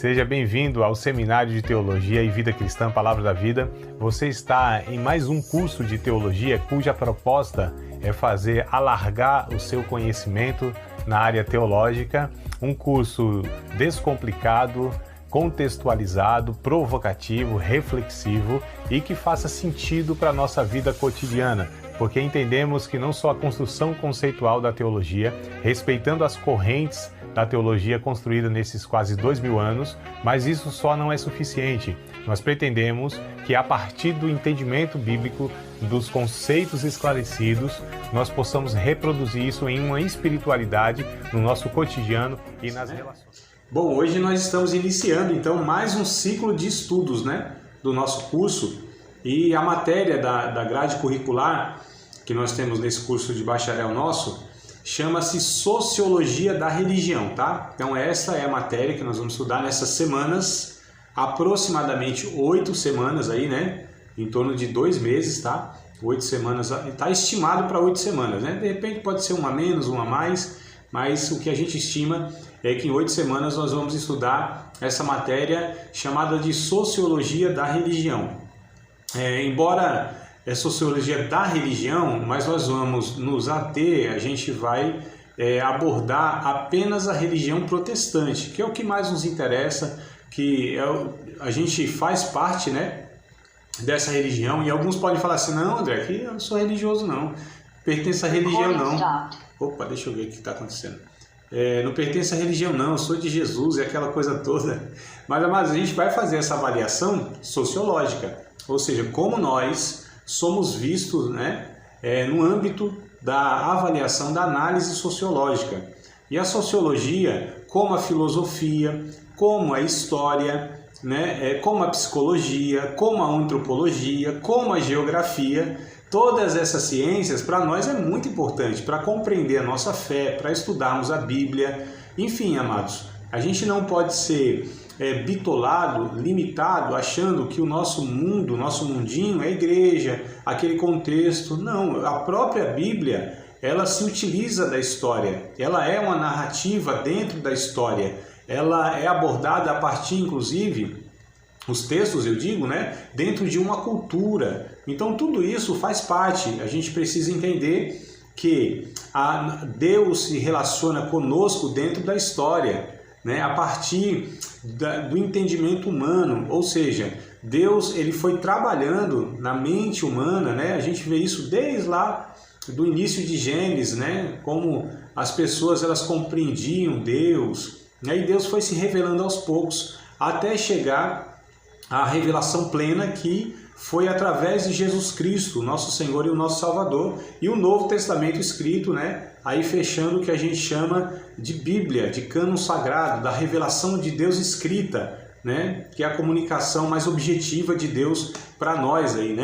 Seja bem-vindo ao Seminário de Teologia e Vida Cristã Palavra da Vida. Você está em mais um curso de teologia cuja proposta é fazer alargar o seu conhecimento na área teológica, um curso descomplicado, contextualizado, provocativo, reflexivo e que faça sentido para a nossa vida cotidiana, porque entendemos que não só a construção conceitual da teologia, respeitando as correntes da teologia construída nesses quase 2000 anos, mas isso só não é suficiente. Nós pretendemos que a partir do entendimento bíblico, dos conceitos esclarecidos, nós possamos reproduzir isso em uma espiritualidade no nosso cotidiano e nas relações. Bom, hoje nós estamos iniciando então mais um ciclo de estudos, do nosso curso, e a matéria da grade curricular que nós temos nesse curso de bacharel nosso chama-se Sociologia da Religião, tá? Então essa é a matéria que nós vamos estudar nessas semanas, aproximadamente 8 semanas aí, em torno de 2 meses, tá? 8 semanas, está estimado para 8 semanas, De repente pode ser uma a menos, uma a mais, mas o que a gente estima é que em 8 semanas nós vamos estudar essa matéria chamada de Sociologia da Religião. Embora é Sociologia da Religião, mas nós vamos nos ater, a gente vai abordar apenas a religião protestante, que é o que mais nos interessa, que a gente faz parte, dessa religião, e alguns podem falar assim, não, André, aqui eu não sou religioso não, pertence à religião não. Opa, deixa eu ver o que está acontecendo. Não pertence à religião não, eu sou de Jesus e aquela coisa toda. Mas a gente vai fazer essa avaliação sociológica, ou seja, como nós somos vistos no âmbito da avaliação da análise sociológica. E a sociologia, como a filosofia, como a história, como a psicologia, como a antropologia, como a geografia, todas essas ciências para nós é muito importante para compreender a nossa fé, para estudarmos a Bíblia. Enfim, amados, a gente não pode ser bitolado, limitado, achando que o nosso mundo, o nosso mundinho é a igreja, aquele contexto. Não, a própria Bíblia, ela se utiliza da história, ela é uma narrativa dentro da história, ela é abordada a partir, inclusive, os textos, eu digo, dentro de uma cultura. Então tudo isso faz parte, a gente precisa entender que Deus se relaciona conosco dentro da história, a partir do entendimento humano, ou seja, Deus ele foi trabalhando na mente humana, a gente vê isso desde lá do início de Gênesis, como as pessoas elas compreendiam Deus, e Deus foi se revelando aos poucos até chegar à revelação plena que foi através de Jesus Cristo, nosso Senhor e o nosso Salvador, e o Novo Testamento escrito, aí fechando o que a gente chama de Bíblia, de cânon sagrado, da revelação de Deus escrita, que é a comunicação mais objetiva de Deus para nós aí,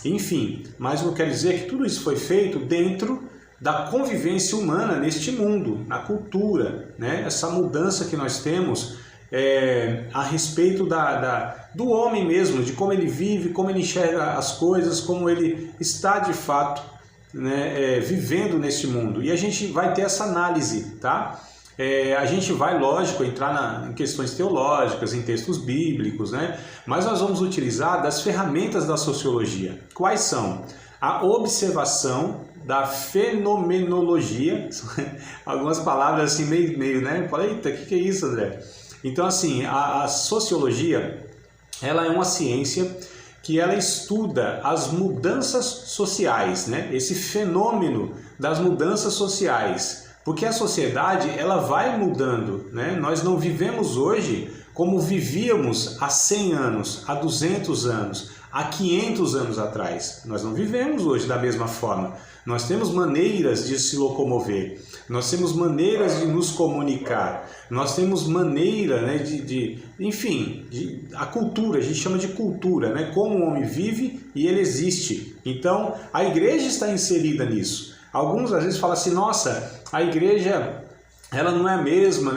Enfim, mas eu quero dizer que tudo isso foi feito dentro da convivência humana neste mundo, na cultura, Essa mudança que nós temos a respeito do homem mesmo, de como ele vive, como ele enxerga as coisas, como ele está de fato vivendo neste mundo. E a gente vai ter essa análise, tá? A gente vai, lógico, entrar em questões teológicas, em textos bíblicos, mas nós vamos utilizar das ferramentas da sociologia. Quais são? A observação da fenomenologia, algumas palavras assim meio, Fala, eita, o que é isso, André? Então, assim, a sociologia, ela é uma ciência que ela estuda as mudanças sociais, esse fenômeno das mudanças sociais, porque a sociedade ela vai mudando, Nós não vivemos hoje como vivíamos há 100 anos, há 200 anos, há 500 anos atrás. Nós não vivemos hoje da mesma forma. Nós temos maneiras de se locomover, nós temos maneiras de nos comunicar, nós temos maneira enfim, a cultura, a gente chama de cultura, como o homem vive e ele existe. Então, a igreja está inserida nisso. Alguns às vezes falam assim, nossa, a igreja ela não é a mesma,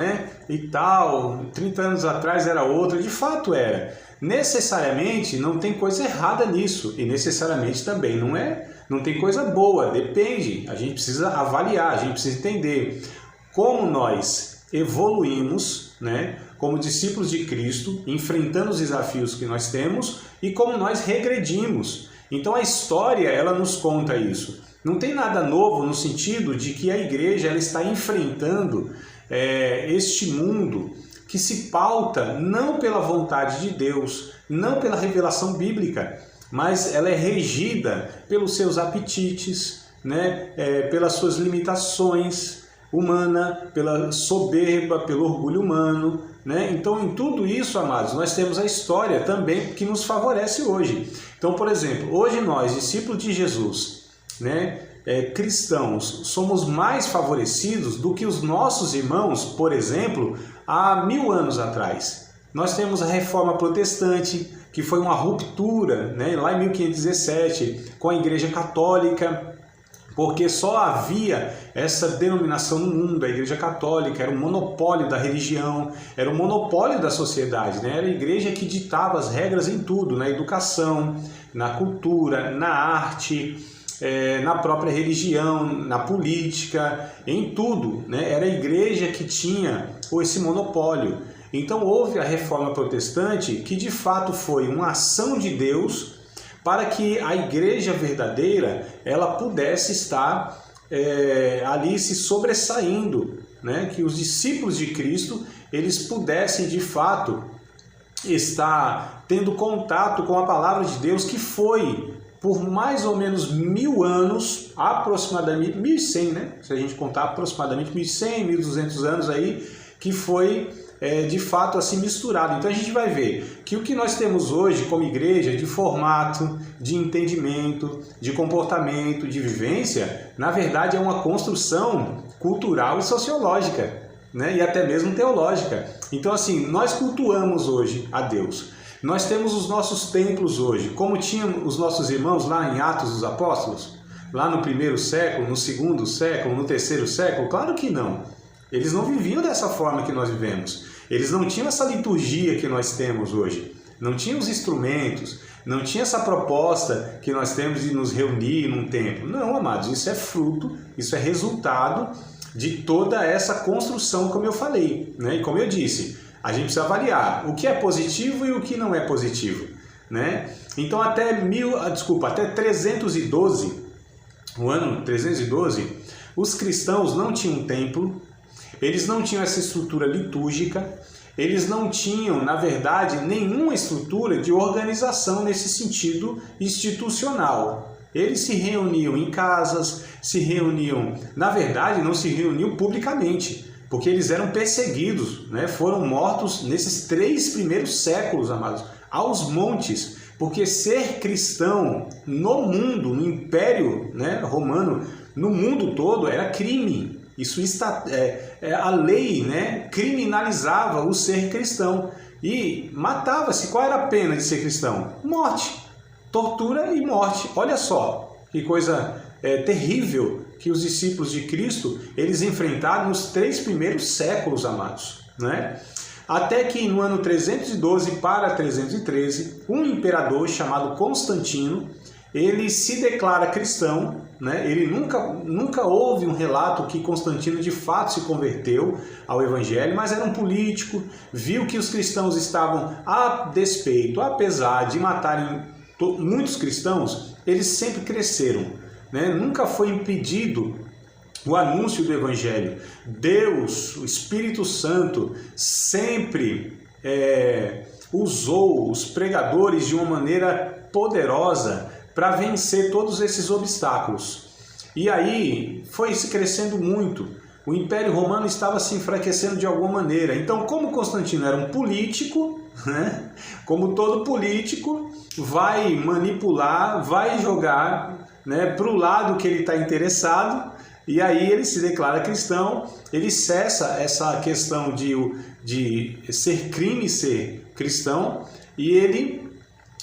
e tal, 30 anos atrás era outra, de fato era. Necessariamente não tem coisa errada nisso, e necessariamente também não tem coisa boa, depende, a gente precisa avaliar, a gente precisa entender como nós evoluímos, como discípulos de Cristo, enfrentando os desafios que nós temos e como nós regredimos. Então a história, ela nos conta isso. Não tem nada novo no sentido de que a igreja ela está enfrentando este mundo que se pauta não pela vontade de Deus, não pela revelação bíblica, mas ela é regida pelos seus apetites, né? Pelas suas limitações humanas, pela soberba, pelo orgulho humano, né? Então, em tudo isso, amados, nós temos a história também que nos favorece hoje. Então, por exemplo, hoje nós, discípulos de Jesus, né? Cristãos, somos mais favorecidos do que os nossos irmãos, por exemplo, há 1000 anos atrás. Nós temos a Reforma Protestante, que foi uma ruptura, né, lá em 1517, com a Igreja Católica, porque só havia essa denominação no mundo, a Igreja Católica, era o monopólio da religião, era o monopólio da sociedade, né? Era a igreja que ditava as regras em tudo, na educação, na cultura, na arte, na própria religião, na política, em tudo, né? Era a igreja que tinha esse monopólio. Então houve a Reforma Protestante, que de fato foi uma ação de Deus para que a igreja verdadeira ela pudesse estar ali se sobressaindo, né? Que os discípulos de Cristo eles pudessem de fato estar tendo contato com a palavra de Deus, que foi por mais ou menos 1000 anos, aproximadamente 1100, né? Se a gente contar aproximadamente 1100, 1200 anos aí, que foi de fato assim misturado. Então a gente vai ver que o que nós temos hoje como igreja de formato, de entendimento, de comportamento, de vivência, na verdade é uma construção cultural e sociológica, né? E até mesmo teológica. Então assim, nós cultuamos hoje a Deus. Nós temos os nossos templos hoje, como tinham os nossos irmãos lá em Atos dos Apóstolos, lá no 1º século, no 2º século, no 3º século? Claro que não. Eles não viviam dessa forma que nós vivemos. Eles não tinham essa liturgia que nós temos hoje. Não tinham os instrumentos, não tinha essa proposta que nós temos de nos reunir num templo. Não, amados, isso é fruto, isso é resultado de toda essa construção, como eu falei, né? E como eu disse, a gente precisa avaliar o que é positivo e o que não é positivo, né? Então até 312, o ano 312, os cristãos não tinham templo, eles não tinham essa estrutura litúrgica, eles não tinham, na verdade, nenhuma estrutura de organização nesse sentido institucional. Eles se reuniam em casas, se reuniam, na verdade, não se reuniam publicamente, porque eles eram perseguidos, né? Foram mortos nesses 3 primeiros séculos, amados, aos montes, porque ser cristão no mundo, no Império, né, Romano, no mundo todo, era crime. Isso está, a lei, né, criminalizava o ser cristão e matava-se. Qual era a pena de ser cristão? Morte, tortura e morte. Olha só que coisa terrível que os discípulos de Cristo eles enfrentaram nos 3 primeiros séculos, amados, né? Até que no ano 312 para 313, um imperador chamado Constantino, ele se declara cristão, né? Ele nunca houve um relato que Constantino de fato se converteu ao evangelho, mas era um político, viu que os cristãos estavam a despeito, apesar de matarem muitos cristãos, eles sempre cresceram, né? Nunca foi impedido o anúncio do evangelho. Deus, o Espírito Santo, sempre usou os pregadores de uma maneira poderosa para vencer todos esses obstáculos. E aí foi se crescendo muito. O Império Romano estava se enfraquecendo de alguma maneira. Então, como Constantino era um político, né? Como todo político, vai manipular, vai jogar, né, para o lado que ele está interessado, e aí ele se declara cristão, ele cessa essa questão de ser crime ser cristão, e ele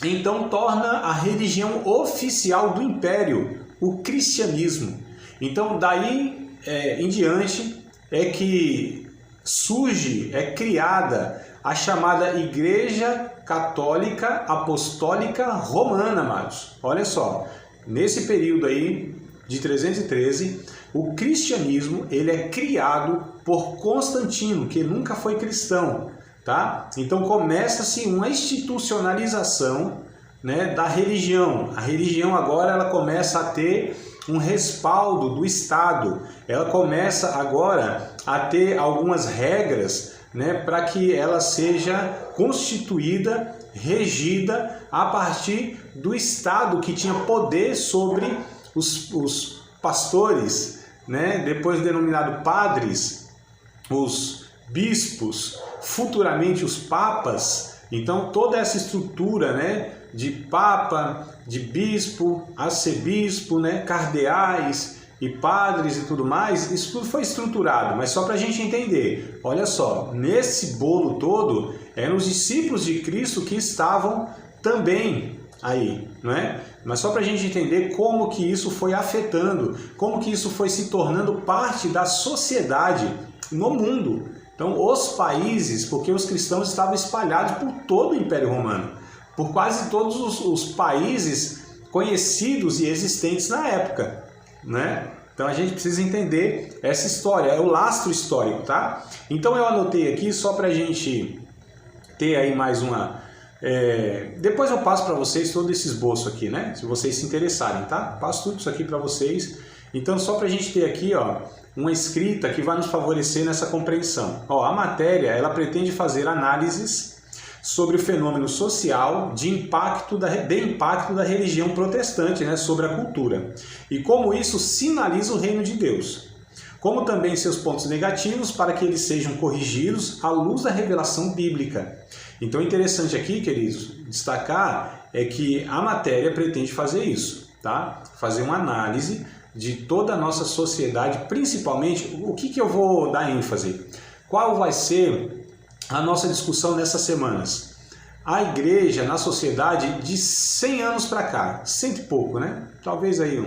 então torna a religião oficial do Império, o cristianismo. Então daí em diante é que surge, é criada a chamada Igreja Católica Apostólica Romana, amados. Olha só, nesse período aí de 313, o cristianismo ele é criado por Constantino, que nunca foi cristão, tá? Então começa-se uma institucionalização, né, da religião. A religião agora ela começa a ter um respaldo do Estado. Ela começa agora a ter algumas regras, né, para que ela seja constituída, regida a partir do Estado, que tinha poder sobre os pastores, né, depois denominado padres, os bispos, futuramente os papas. Então toda essa estrutura, né, de papa, de bispo, arcebispo, né, cardeais e padres e tudo mais, isso tudo foi estruturado, mas só para a gente entender. Olha só, nesse bolo todo eram os discípulos de Cristo que estavam também aí, não é? Mas só para a gente entender como que isso foi afetando, como que isso foi se tornando parte da sociedade no mundo. Então, os países, porque os cristãos estavam espalhados por todo o Império Romano, por quase todos os países conhecidos e existentes na época, né? Então a gente precisa entender essa história, é o lastro histórico, tá? Então eu anotei aqui só para a gente ter aí mais uma... Depois eu passo para vocês todo esse esboço aqui, né? Se vocês se interessarem, tá? Passo tudo isso aqui para vocês. Então só para a gente ter aqui, ó, uma escrita que vai nos favorecer nessa compreensão. Ó, a matéria, ela pretende fazer análises sobre o fenômeno social de impacto da religião protestante, né, sobre a cultura, e como isso sinaliza o reino de Deus, como também seus pontos negativos para que eles sejam corrigidos à luz da revelação bíblica. Então, interessante aqui, queridos, destacar é que a matéria pretende fazer isso, tá? Fazer uma análise de toda a nossa sociedade, principalmente, o que eu vou dar ênfase? Qual vai ser a nossa discussão nessas semanas? A igreja na sociedade de 100 anos para cá, cento e pouco, né? Talvez aí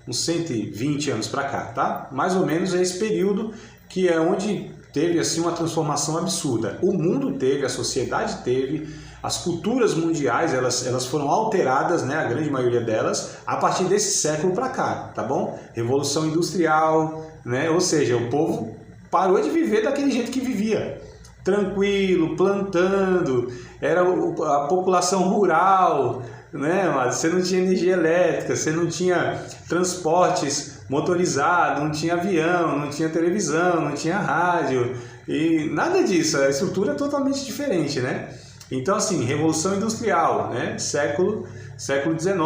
uns 120 anos para cá, tá? Mais ou menos é esse período que é onde teve assim uma transformação absurda. O mundo teve, a sociedade teve, as culturas mundiais, elas foram alteradas, né, a grande maioria delas, a partir desse século para cá, tá bom? Revolução industrial, né? Ou seja, o povo parou de viver daquele jeito que vivia. Tranquilo, plantando, era a população rural, né? Você não tinha energia elétrica, você não tinha transportes motorizados, não tinha avião, não tinha televisão, não tinha rádio, e nada disso, a estrutura é totalmente diferente, né? Então, assim, Revolução Industrial, né? Século XIX.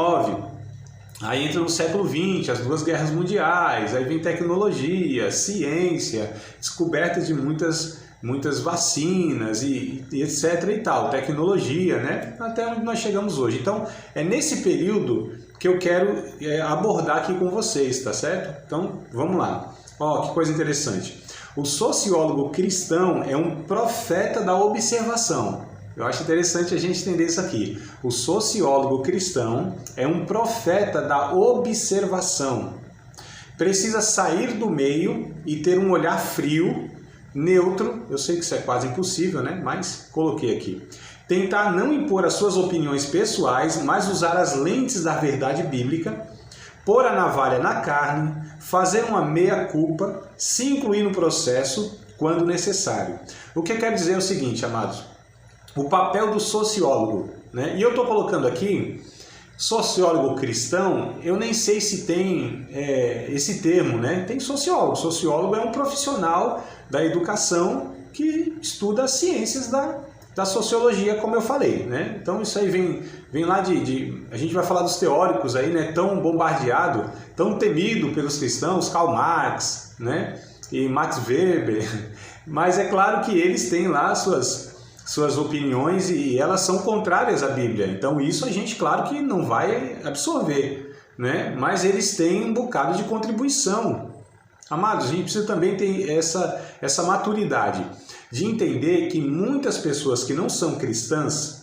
Aí entra no século XX, as duas guerras mundiais, aí vem tecnologia, ciência, descoberta de muitas vacinas e etc e tal, tecnologia, né? Até onde nós chegamos hoje. Então, é nesse período que eu quero abordar aqui com vocês, tá certo? Então, vamos lá. Ó, que coisa interessante. O sociólogo cristão é um profeta da observação. Eu acho interessante a gente entender isso aqui. O sociólogo cristão é um profeta da observação. Precisa sair do meio e ter um olhar frio, neutro, eu sei que isso é quase impossível, né? Mas coloquei aqui. Tentar não impor as suas opiniões pessoais, mas usar as lentes da verdade bíblica, pôr a navalha na carne, fazer uma meia-culpa, se incluir no processo quando necessário. O que eu quero dizer é o seguinte, amados. O papel do sociólogo, né? E eu estou colocando aqui sociólogo cristão, eu nem sei se tem esse termo, né? Tem sociólogo. Sociólogo é um profissional da educação que estuda as ciências da sociologia, como eu falei, né? Então isso aí vem lá a gente vai falar dos teóricos aí, né? Tão bombardeado, tão temido pelos cristãos, Karl Marx, né? E Max Weber. Mas é claro que eles têm lá suas opiniões e elas são contrárias à Bíblia. Então isso a gente, claro que não vai absorver, né? Mas eles têm um bocado de contribuição. Amados, a gente precisa também ter essa maturidade de entender que muitas pessoas que não são cristãs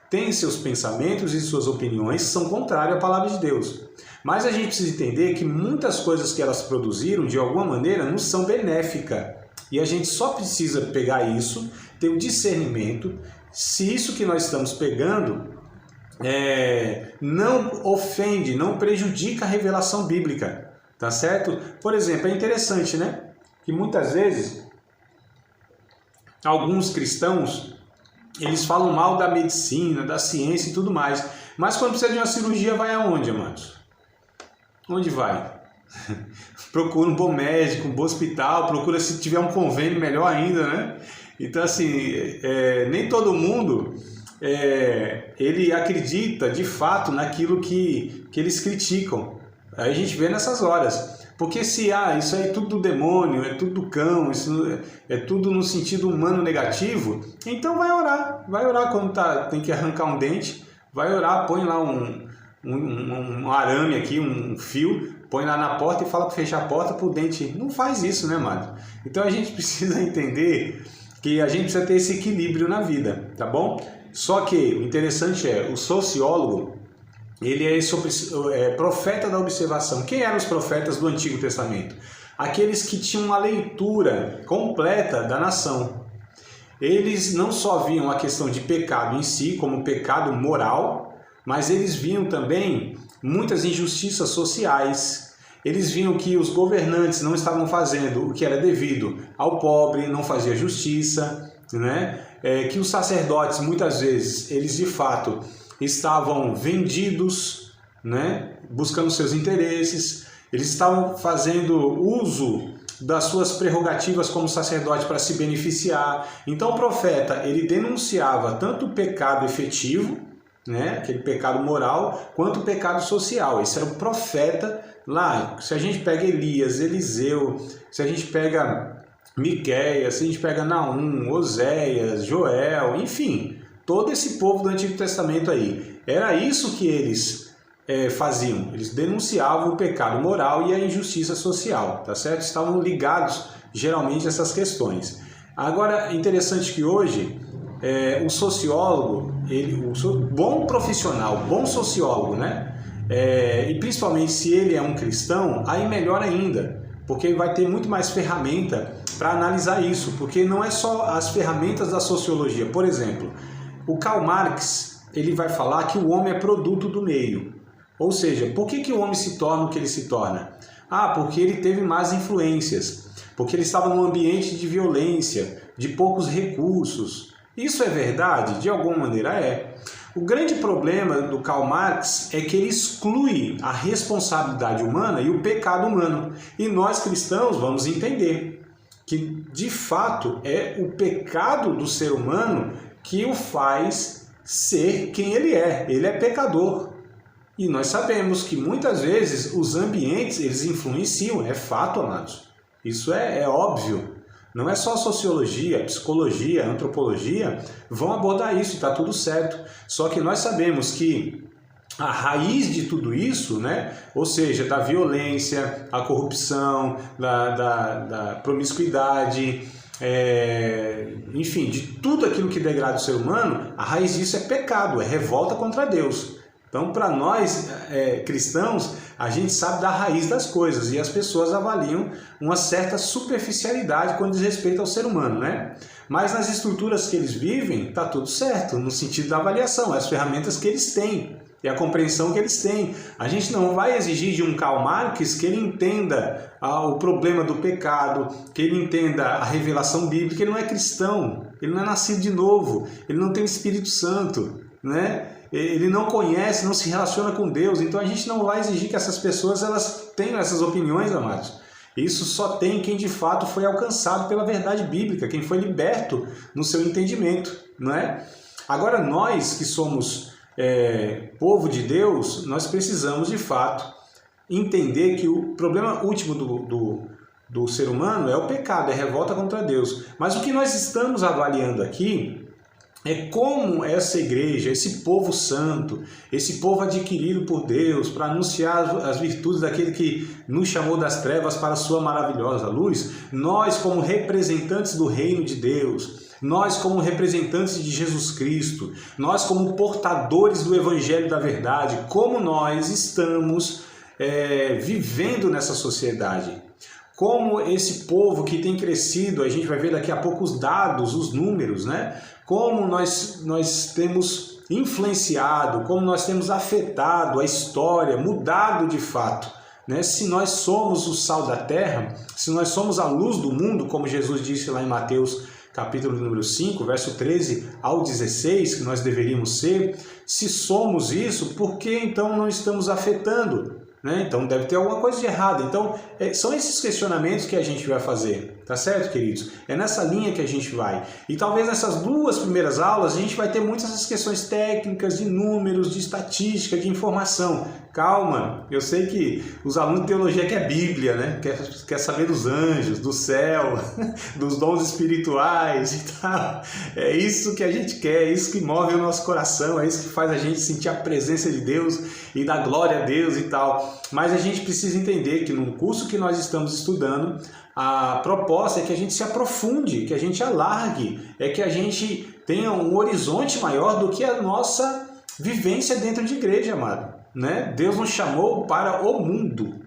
têm seus pensamentos e suas opiniões que são contrários à palavra de Deus. Mas a gente precisa entender que muitas coisas que elas produziram, de alguma maneira, não são benéficas. E a gente só precisa pegar isso, ter o discernimento, se isso que nós estamos pegando não ofende, não prejudica a revelação bíblica. Tá certo? Por exemplo, é interessante, né? Que muitas vezes alguns cristãos eles falam mal da medicina, da ciência e tudo mais. Mas quando precisa de uma cirurgia, vai aonde, amados? Onde vai? Procura um bom médico, um bom hospital, procura, se tiver um convênio, melhor ainda, né? Então, assim, nem todo mundo ele acredita de fato naquilo que eles criticam. Aí a gente vê nessas horas. Porque se isso aí é tudo do demônio, é tudo do cão, isso é tudo no sentido humano negativo, então vai orar quando tem que arrancar um dente, vai orar, põe lá um arame aqui, um fio, põe lá na porta e fala para fechar a porta para o dente. Não faz isso, né, amado? Então a gente precisa entender que a gente precisa ter esse equilíbrio na vida, tá bom? Só que o interessante o sociólogo, ele é profeta da observação. Quem eram os profetas do Antigo Testamento? Aqueles que tinham uma leitura completa da nação. Eles não só viam a questão de pecado em si, como pecado moral, mas eles viam também muitas injustiças sociais. Eles viam que os governantes não estavam fazendo o que era devido ao pobre, não fazia justiça, né? Que os sacerdotes, muitas vezes, eles de fato estavam vendidos, né? Buscando seus interesses, eles estavam fazendo uso das suas prerrogativas como sacerdote para se beneficiar. Então o profeta, ele denunciava tanto o pecado efetivo, né, aquele pecado moral, quanto o pecado social. Esse era o profeta lá. Se a gente pega Elias, Eliseu, se a gente pega Miqueias, se a gente pega Naum, Oséias, Joel, enfim, todo esse povo do Antigo Testamento aí, era isso que eles faziam. Eles denunciavam o pecado moral e a injustiça social, tá certo? Estavam ligados geralmente a essas questões. Agora, interessante que hoje o sociólogo, o bom profissional, bom sociólogo, né? E principalmente se ele é um cristão, aí melhor ainda, porque ele vai ter muito mais ferramenta para analisar isso, porque não é só as ferramentas da sociologia. Por exemplo, o Karl Marx, ele vai falar que o homem é produto do meio. Ou seja, por que o homem se torna o que ele se torna? Porque ele teve más influências, porque ele estava num ambiente de violência, de poucos recursos. Isso é verdade? De alguma maneira é. O grande problema do Karl Marx é que ele exclui a responsabilidade humana e o pecado humano. E nós cristãos vamos entender que, de fato, é o pecado do ser humano que o faz ser quem ele é. Ele é pecador. E nós sabemos que muitas vezes os ambientes, eles influenciam, é fato, amados. Isso é óbvio. Não é só a sociologia, a psicologia, a antropologia vão abordar isso e está tudo certo. Só que nós sabemos que a raiz de tudo isso, né, ou seja, da violência, a corrupção, da promiscuidade, enfim, de tudo aquilo que degrada o ser humano, a raiz disso é pecado, é revolta contra Deus. Então, para nós cristãos, a gente sabe da raiz das coisas e as pessoas avaliam uma certa superficialidade quando diz respeito ao ser humano, né? Mas nas estruturas que eles vivem, está tudo certo, no sentido da avaliação, as ferramentas que eles têm e a compreensão que eles têm. A gente não vai exigir de um Karl Marx que ele entenda o problema do pecado, que ele entenda a revelação bíblica. Ele não é cristão, ele não é nascido de novo, ele não tem o Espírito Santo, né? Ele não conhece, não se relaciona com Deus, então a gente não vai exigir que essas pessoas elas tenham essas opiniões, amados. Isso só tem quem de fato foi alcançado pela verdade bíblica, quem foi liberto no seu entendimento, não é? Agora nós que somos povo de Deus, nós precisamos de fato entender que o problema último do ser humano é o pecado, é a revolta contra Deus. Mas o que nós estamos avaliando aqui é como essa igreja, esse povo santo, esse povo adquirido por Deus para anunciar as virtudes daquele que nos chamou das trevas para a sua maravilhosa luz, nós como representantes do reino de Deus, nós como representantes de Jesus Cristo, nós como portadores do evangelho da verdade, como nós estamos vivendo nessa sociedade. Como esse povo que tem crescido, a gente vai ver daqui a pouco os dados, os números, né? Como nós temos influenciado, como nós temos afetado a história, mudado de fato, né? Se nós somos o sal da terra, se nós somos a luz do mundo, como Jesus disse lá em Mateus capítulo número 5, verso 13 ao 16, que nós deveríamos ser, se somos isso, por que então não estamos afetando? Né? Então deve ter alguma coisa de errado. Então são esses questionamentos que a gente vai fazer, tá certo, queridos? É nessa linha que a gente vai. E talvez nessas 2 primeiras aulas a gente vai ter muitas essas questões técnicas, de números, de estatística, de informação. Calma, eu sei que os alunos de teologia querem Bíblia, né? Quer saber dos anjos, do céu, dos dons espirituais e tal. É isso que a gente quer, é isso que move o nosso coração, é isso que faz a gente sentir a presença de Deus e dar glória a Deus e tal. Mas a gente precisa entender que no curso que nós estamos estudando, a proposta é que a gente se aprofunde, que a gente alargue, é que a gente tenha um horizonte maior do que a nossa vivência dentro de igreja, amado. Né? Deus nos chamou para o mundo,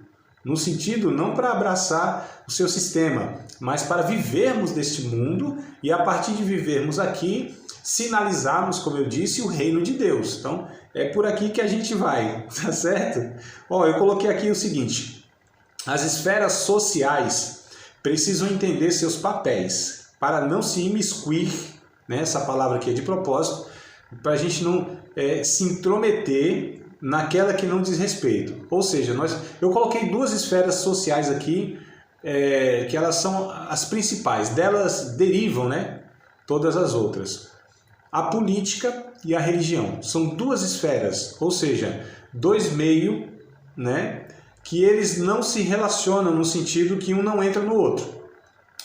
no sentido não para abraçar o seu sistema, mas para vivermos deste mundo e a partir de vivermos aqui, sinalizarmos, como eu disse, o reino de Deus. Então, é por aqui que a gente vai, tá certo? Ó, eu coloquei aqui o seguinte: as esferas sociais precisam entender seus papéis para não se imiscuir, né? Essa palavra aqui é de propósito, para a gente não se intrometer naquela que não diz respeito. Ou seja, eu coloquei 2 esferas sociais aqui, que elas são as principais, delas derivam, né, todas as outras. A política e a religião são 2 esferas, ou seja, 2 meios, né, que eles não se relacionam no sentido que um não entra no outro.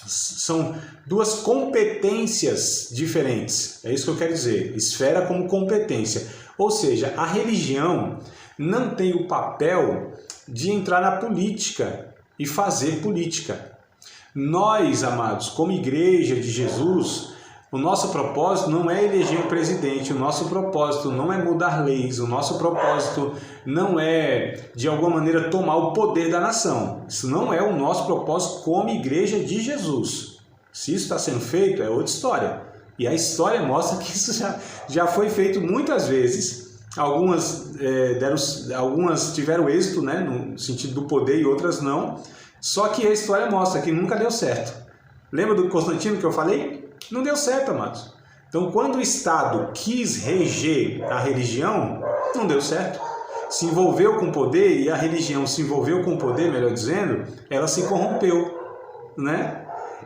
São 2 competências diferentes, é isso que eu quero dizer, esfera como competência. Ou seja, a religião não tem o papel de entrar na política e fazer política. Nós, amados, como igreja de Jesus, o nosso propósito não é eleger um presidente, o nosso propósito não é mudar leis, o nosso propósito não é, de alguma maneira, tomar o poder da nação. Isso não é o nosso propósito como igreja de Jesus. Se isso está sendo feito, é outra história. E a história mostra que isso já foi feito muitas vezes. Algumas tiveram êxito, né, no sentido do poder, e outras não. Só que a história mostra que nunca deu certo. Lembra do Constantino que eu falei? Não deu certo, amados. Então, quando o Estado quis reger a religião, não deu certo. Se envolveu com o poder, e a religião se envolveu com o poder, melhor dizendo, ela se corrompeu, né?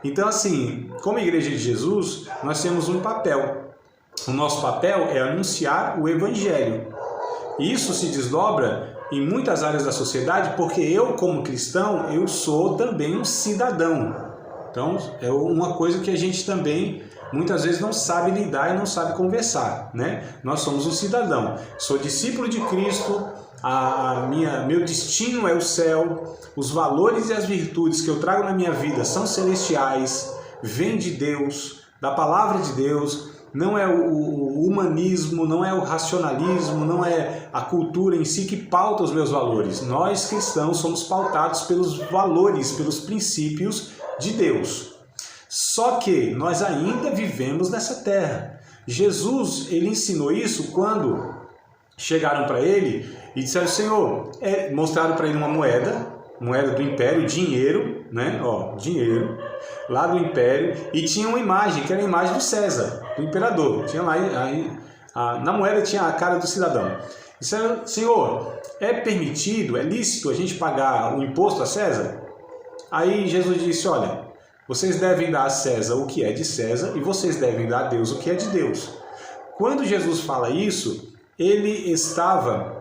Então, assim, como igreja de Jesus, nós temos um papel. O nosso papel é anunciar o Evangelho. Isso se desdobra em muitas áreas da sociedade, porque eu, como cristão, eu sou também um cidadão. Então, é uma coisa que a gente também, muitas vezes, não sabe lidar e não sabe conversar, né? Nós somos um cidadão. Sou discípulo de Cristo, meu destino é o céu, os valores e as virtudes que eu trago na minha vida são celestiais, vêm de Deus, da palavra de Deus, não é o humanismo, não é o racionalismo, não é a cultura em si que pauta os meus valores. Nós cristãos somos pautados pelos valores, pelos princípios de Deus. Só que nós ainda vivemos nessa terra. Jesus, ele ensinou isso quando chegaram para ele e disseram: Senhor, mostraram para ele uma moeda do império, dinheiro, né? Ó, dinheiro, lá do império, e tinha uma imagem, que era a imagem do César, do imperador. Tinha lá, na moeda tinha a cara do cidadão. Disseram: Senhor, é permitido, é lícito a gente pagar o imposto a César? Aí Jesus disse: olha, vocês devem dar a César o que é de César e vocês devem dar a Deus o que é de Deus. Quando Jesus fala isso, ele estava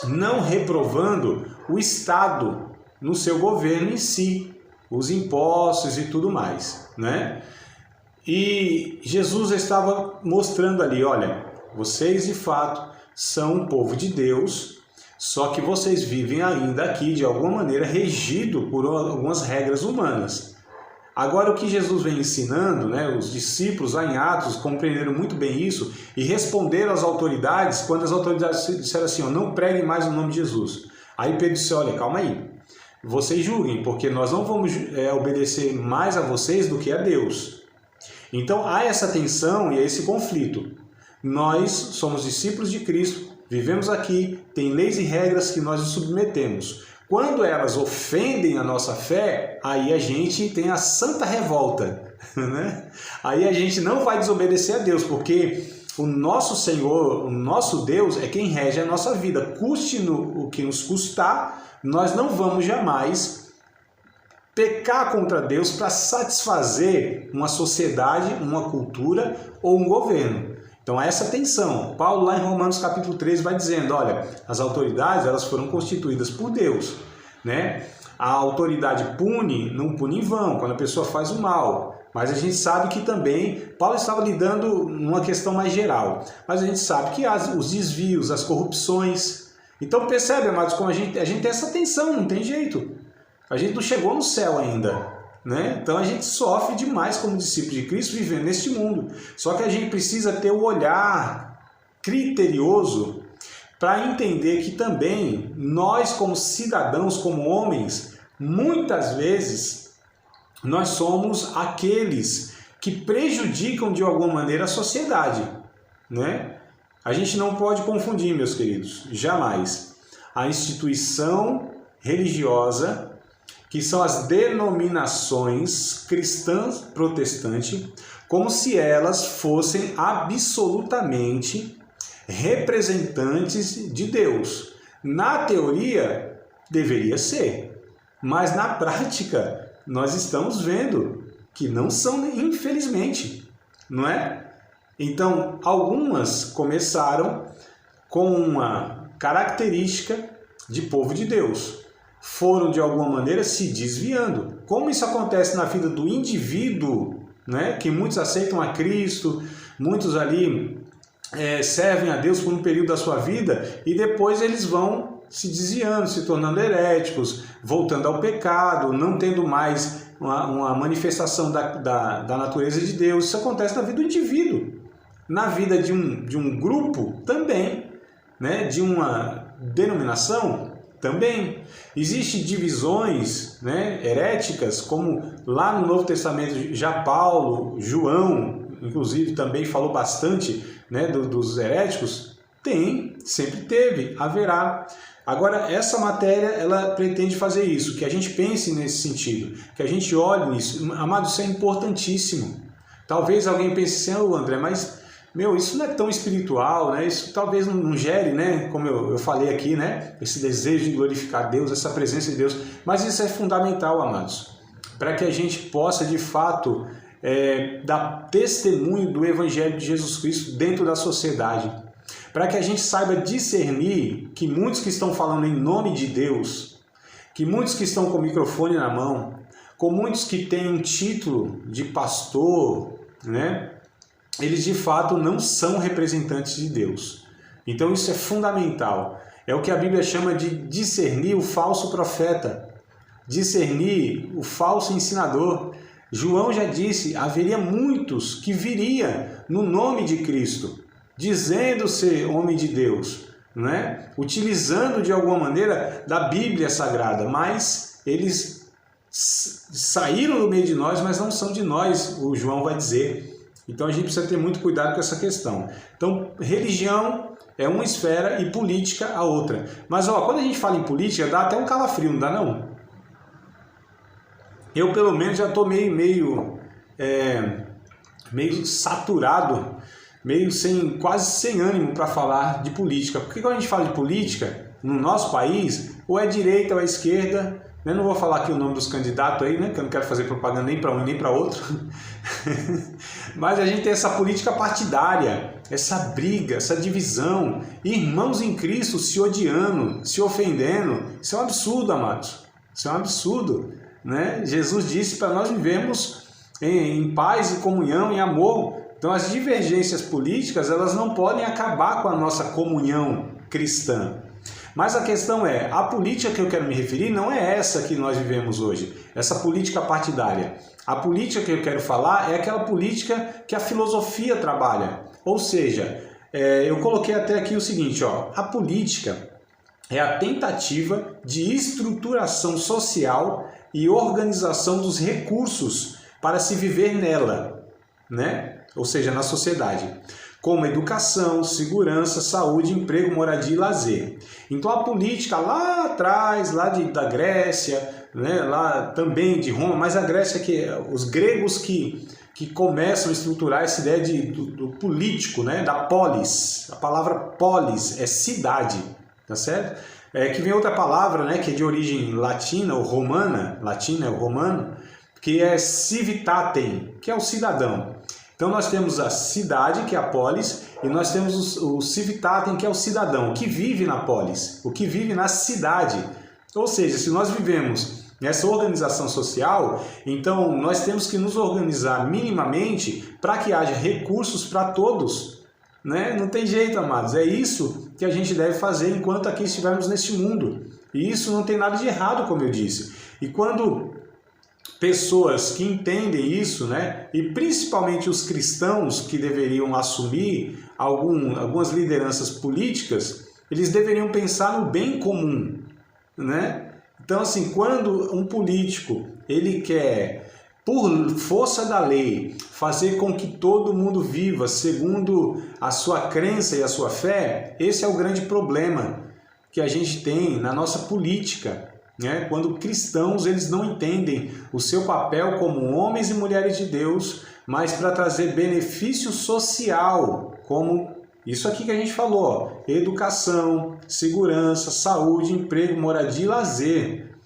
não reprovando o Estado no seu governo em si, os impostos e tudo mais, né? E Jesus estava mostrando ali: olha, vocês de fato são um povo de Deus, só que vocês vivem ainda aqui de alguma maneira regido por algumas regras humanas. Agora, o que Jesus vem ensinando, né, os discípulos lá em Atos compreenderam muito bem isso e responderam às autoridades quando as autoridades disseram assim: ó, não preguem mais o nome de Jesus. Aí Pedro disse: olha, calma aí, vocês julguem, porque nós não vamos obedecer mais a vocês do que a Deus. Então há essa tensão e esse conflito. Nós somos discípulos de Cristo, vivemos aqui, tem leis e regras que nós nos submetemos. Quando elas ofendem a nossa fé, aí a gente tem a santa revolta, né? Aí a gente não vai desobedecer a Deus, porque o nosso Senhor, o nosso Deus é quem rege a nossa vida. Custe o que nos custar, nós não vamos jamais pecar contra Deus para satisfazer uma sociedade, uma cultura ou um governo. Então essa tensão. Paulo lá em Romanos capítulo 13 vai dizendo, olha, as autoridades elas foram constituídas por Deus, né? A autoridade pune, não pune em vão, quando a pessoa faz o mal. Mas a gente sabe que também, Paulo estava lidando numa questão mais geral, mas a gente sabe que há os desvios, as corrupções. Então percebe, amados, como a gente tem essa tensão, não tem jeito. A gente não chegou no céu ainda, né? Então a gente sofre demais como discípulo de Cristo vivendo neste mundo. Só que a gente precisa ter o olhar criterioso para entender que também nós como cidadãos, como homens, muitas vezes nós somos aqueles que prejudicam de alguma maneira a sociedade, né? A gente não pode confundir, meus queridos, jamais, a instituição religiosa, que são as denominações cristãs protestantes, como se elas fossem absolutamente representantes de Deus. Na teoria, deveria ser, mas na prática, nós estamos vendo que não são, infelizmente, não é? Então, algumas começaram com uma característica de povo de Deus. Foram, de alguma maneira, se desviando. Como isso acontece na vida do indivíduo, né? Que muitos aceitam a Cristo, muitos ali servem a Deus por um período da sua vida e depois eles vão se desviando, se tornando heréticos, voltando ao pecado, não tendo mais uma manifestação da natureza de Deus. Isso acontece na vida do indivíduo. Na vida de um grupo, também, né? De uma denominação, também. Existem divisões, né, heréticas, como lá no Novo Testamento já Paulo, João, inclusive também falou bastante, né, dos heréticos. Tem, sempre teve, haverá. Agora, essa matéria, ela pretende fazer isso, que a gente pense nesse sentido, que a gente olhe nisso. Amado, isso é importantíssimo. Talvez alguém pense assim, André, mas isso não é tão espiritual, né? Isso talvez não gere, né? Como eu falei aqui, né? Esse desejo de glorificar Deus, essa presença de Deus. Mas isso é fundamental, amados, para que a gente possa, de fato, dar testemunho do Evangelho de Jesus Cristo dentro da sociedade. Para que a gente saiba discernir que muitos que estão falando em nome de Deus, que muitos que estão com o microfone na mão, com muitos que têm um título de pastor, né? Eles de fato não são representantes de Deus. Então isso é fundamental. É o que a Bíblia chama de discernir o falso profeta, discernir o falso ensinador. João já disse, haveria muitos que viria no nome de Cristo, dizendo ser homem de Deus, né? Utilizando de alguma maneira da Bíblia Sagrada, mas eles saíram do meio de nós, mas não são de nós, o João vai dizer. Então a gente precisa ter muito cuidado com essa questão. Então, religião é uma esfera e política a outra. Mas quando a gente fala em política, dá até um calafrio, não dá não? Eu pelo menos já estou meio saturado, quase sem ânimo para falar de política. Porque quando a gente fala de política, no nosso país, ou é direita ou é esquerda. Eu não vou falar aqui o nome dos candidatos aí, né? Que eu não quero fazer propaganda nem para um nem para outro. Mas a gente tem essa política partidária, essa briga, essa divisão, irmãos em Cristo se odiando, se ofendendo. Isso é um absurdo, amados. Isso é um absurdo, né? Jesus disse para nós vivermos em paz e comunhão, em amor. Então as divergências políticas, elas não podem acabar com a nossa comunhão cristã. Mas a questão é, a política que eu quero me referir não é essa que nós vivemos hoje, essa política partidária. A política que eu quero falar é aquela política que a filosofia trabalha. Ou seja, eu coloquei até aqui o seguinte, a política é a tentativa de estruturação social e organização dos recursos para se viver nela, né? Ou seja, na sociedade. como educação, segurança, saúde, emprego, moradia e lazer. Então a política lá atrás, da Grécia, né, lá também de Roma, mas a Grécia, os gregos que começam a estruturar essa ideia do político, né, da polis. A palavra polis é cidade, tá certo? Que vem outra palavra, né, que é de origem latina ou romana, latina é o romano, que é civitatem, que é o cidadão. Então nós temos a cidade, que é a polis, e nós temos o civitatem, que é o cidadão, que vive na polis, o que vive na cidade. Ou seja, se nós vivemos nessa organização social, então nós temos que nos organizar minimamente para que haja recursos para todos, né? Não tem jeito, amados, é isso que a gente deve fazer enquanto aqui estivermos neste mundo. E isso não tem nada de errado, como eu disse. E quando pessoas que entendem isso, né, e principalmente os cristãos que deveriam assumir algumas lideranças políticas, eles deveriam pensar no bem comum, né? Então, assim, quando um político ele quer, por força da lei, fazer com que todo mundo viva segundo a sua crença e a sua fé, esse é o grande problema que a gente tem na nossa política, né? Quando cristãos eles não entendem o seu papel como homens e mulheres de Deus, mas para trazer benefício social, como isso aqui que a gente falou, ó, educação, segurança, saúde, emprego, moradia e lazer.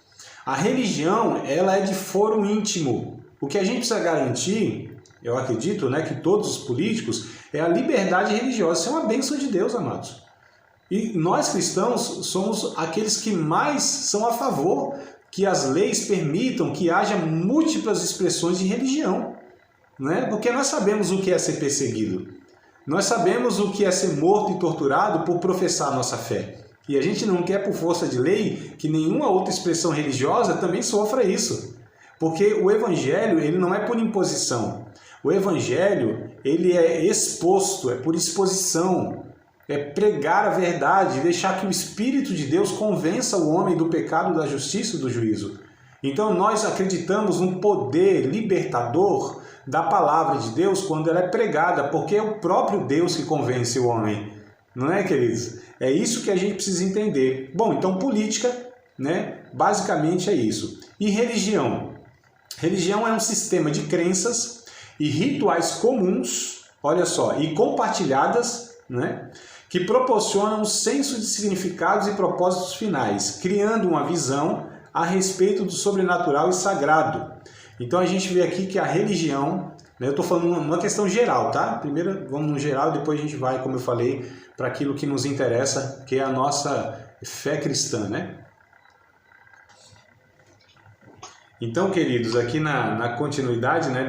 A religião, ela é de foro íntimo. O que a gente precisa garantir, eu acredito, né, que todos os políticos, é a liberdade religiosa. Isso é uma bênção de Deus, amados. E nós cristãos somos aqueles que mais são a favor que as leis permitam que haja múltiplas expressões de religião, né? Porque nós sabemos o que é ser perseguido. Nós sabemos o que é ser morto e torturado por professar a nossa fé. E a gente não quer, por força de lei, que nenhuma outra expressão religiosa também sofra isso. Porque o Evangelho, ele não é por imposição. O Evangelho, ele é exposto, é por exposição. É pregar a verdade, deixar que o Espírito de Deus convença o homem do pecado, da justiça e do juízo. Então nós acreditamos no poder libertador da palavra de Deus quando ela é pregada, porque é o próprio Deus que convence o homem. Não é, queridos? É isso que a gente precisa entender. Bom, então política, né? Basicamente é isso. E religião? Religião é um sistema de crenças e rituais comuns, olha só, e compartilhadas, né? Que proporcionam um senso de significados e propósitos finais, criando uma visão a respeito do sobrenatural e sagrado. Então a gente vê aqui que a religião, né, eu estou falando uma questão geral, tá? Primeiro vamos no geral, depois a gente vai, como eu falei, para aquilo que nos interessa, que é a nossa fé cristã, né? Então, queridos, aqui na continuidade, né,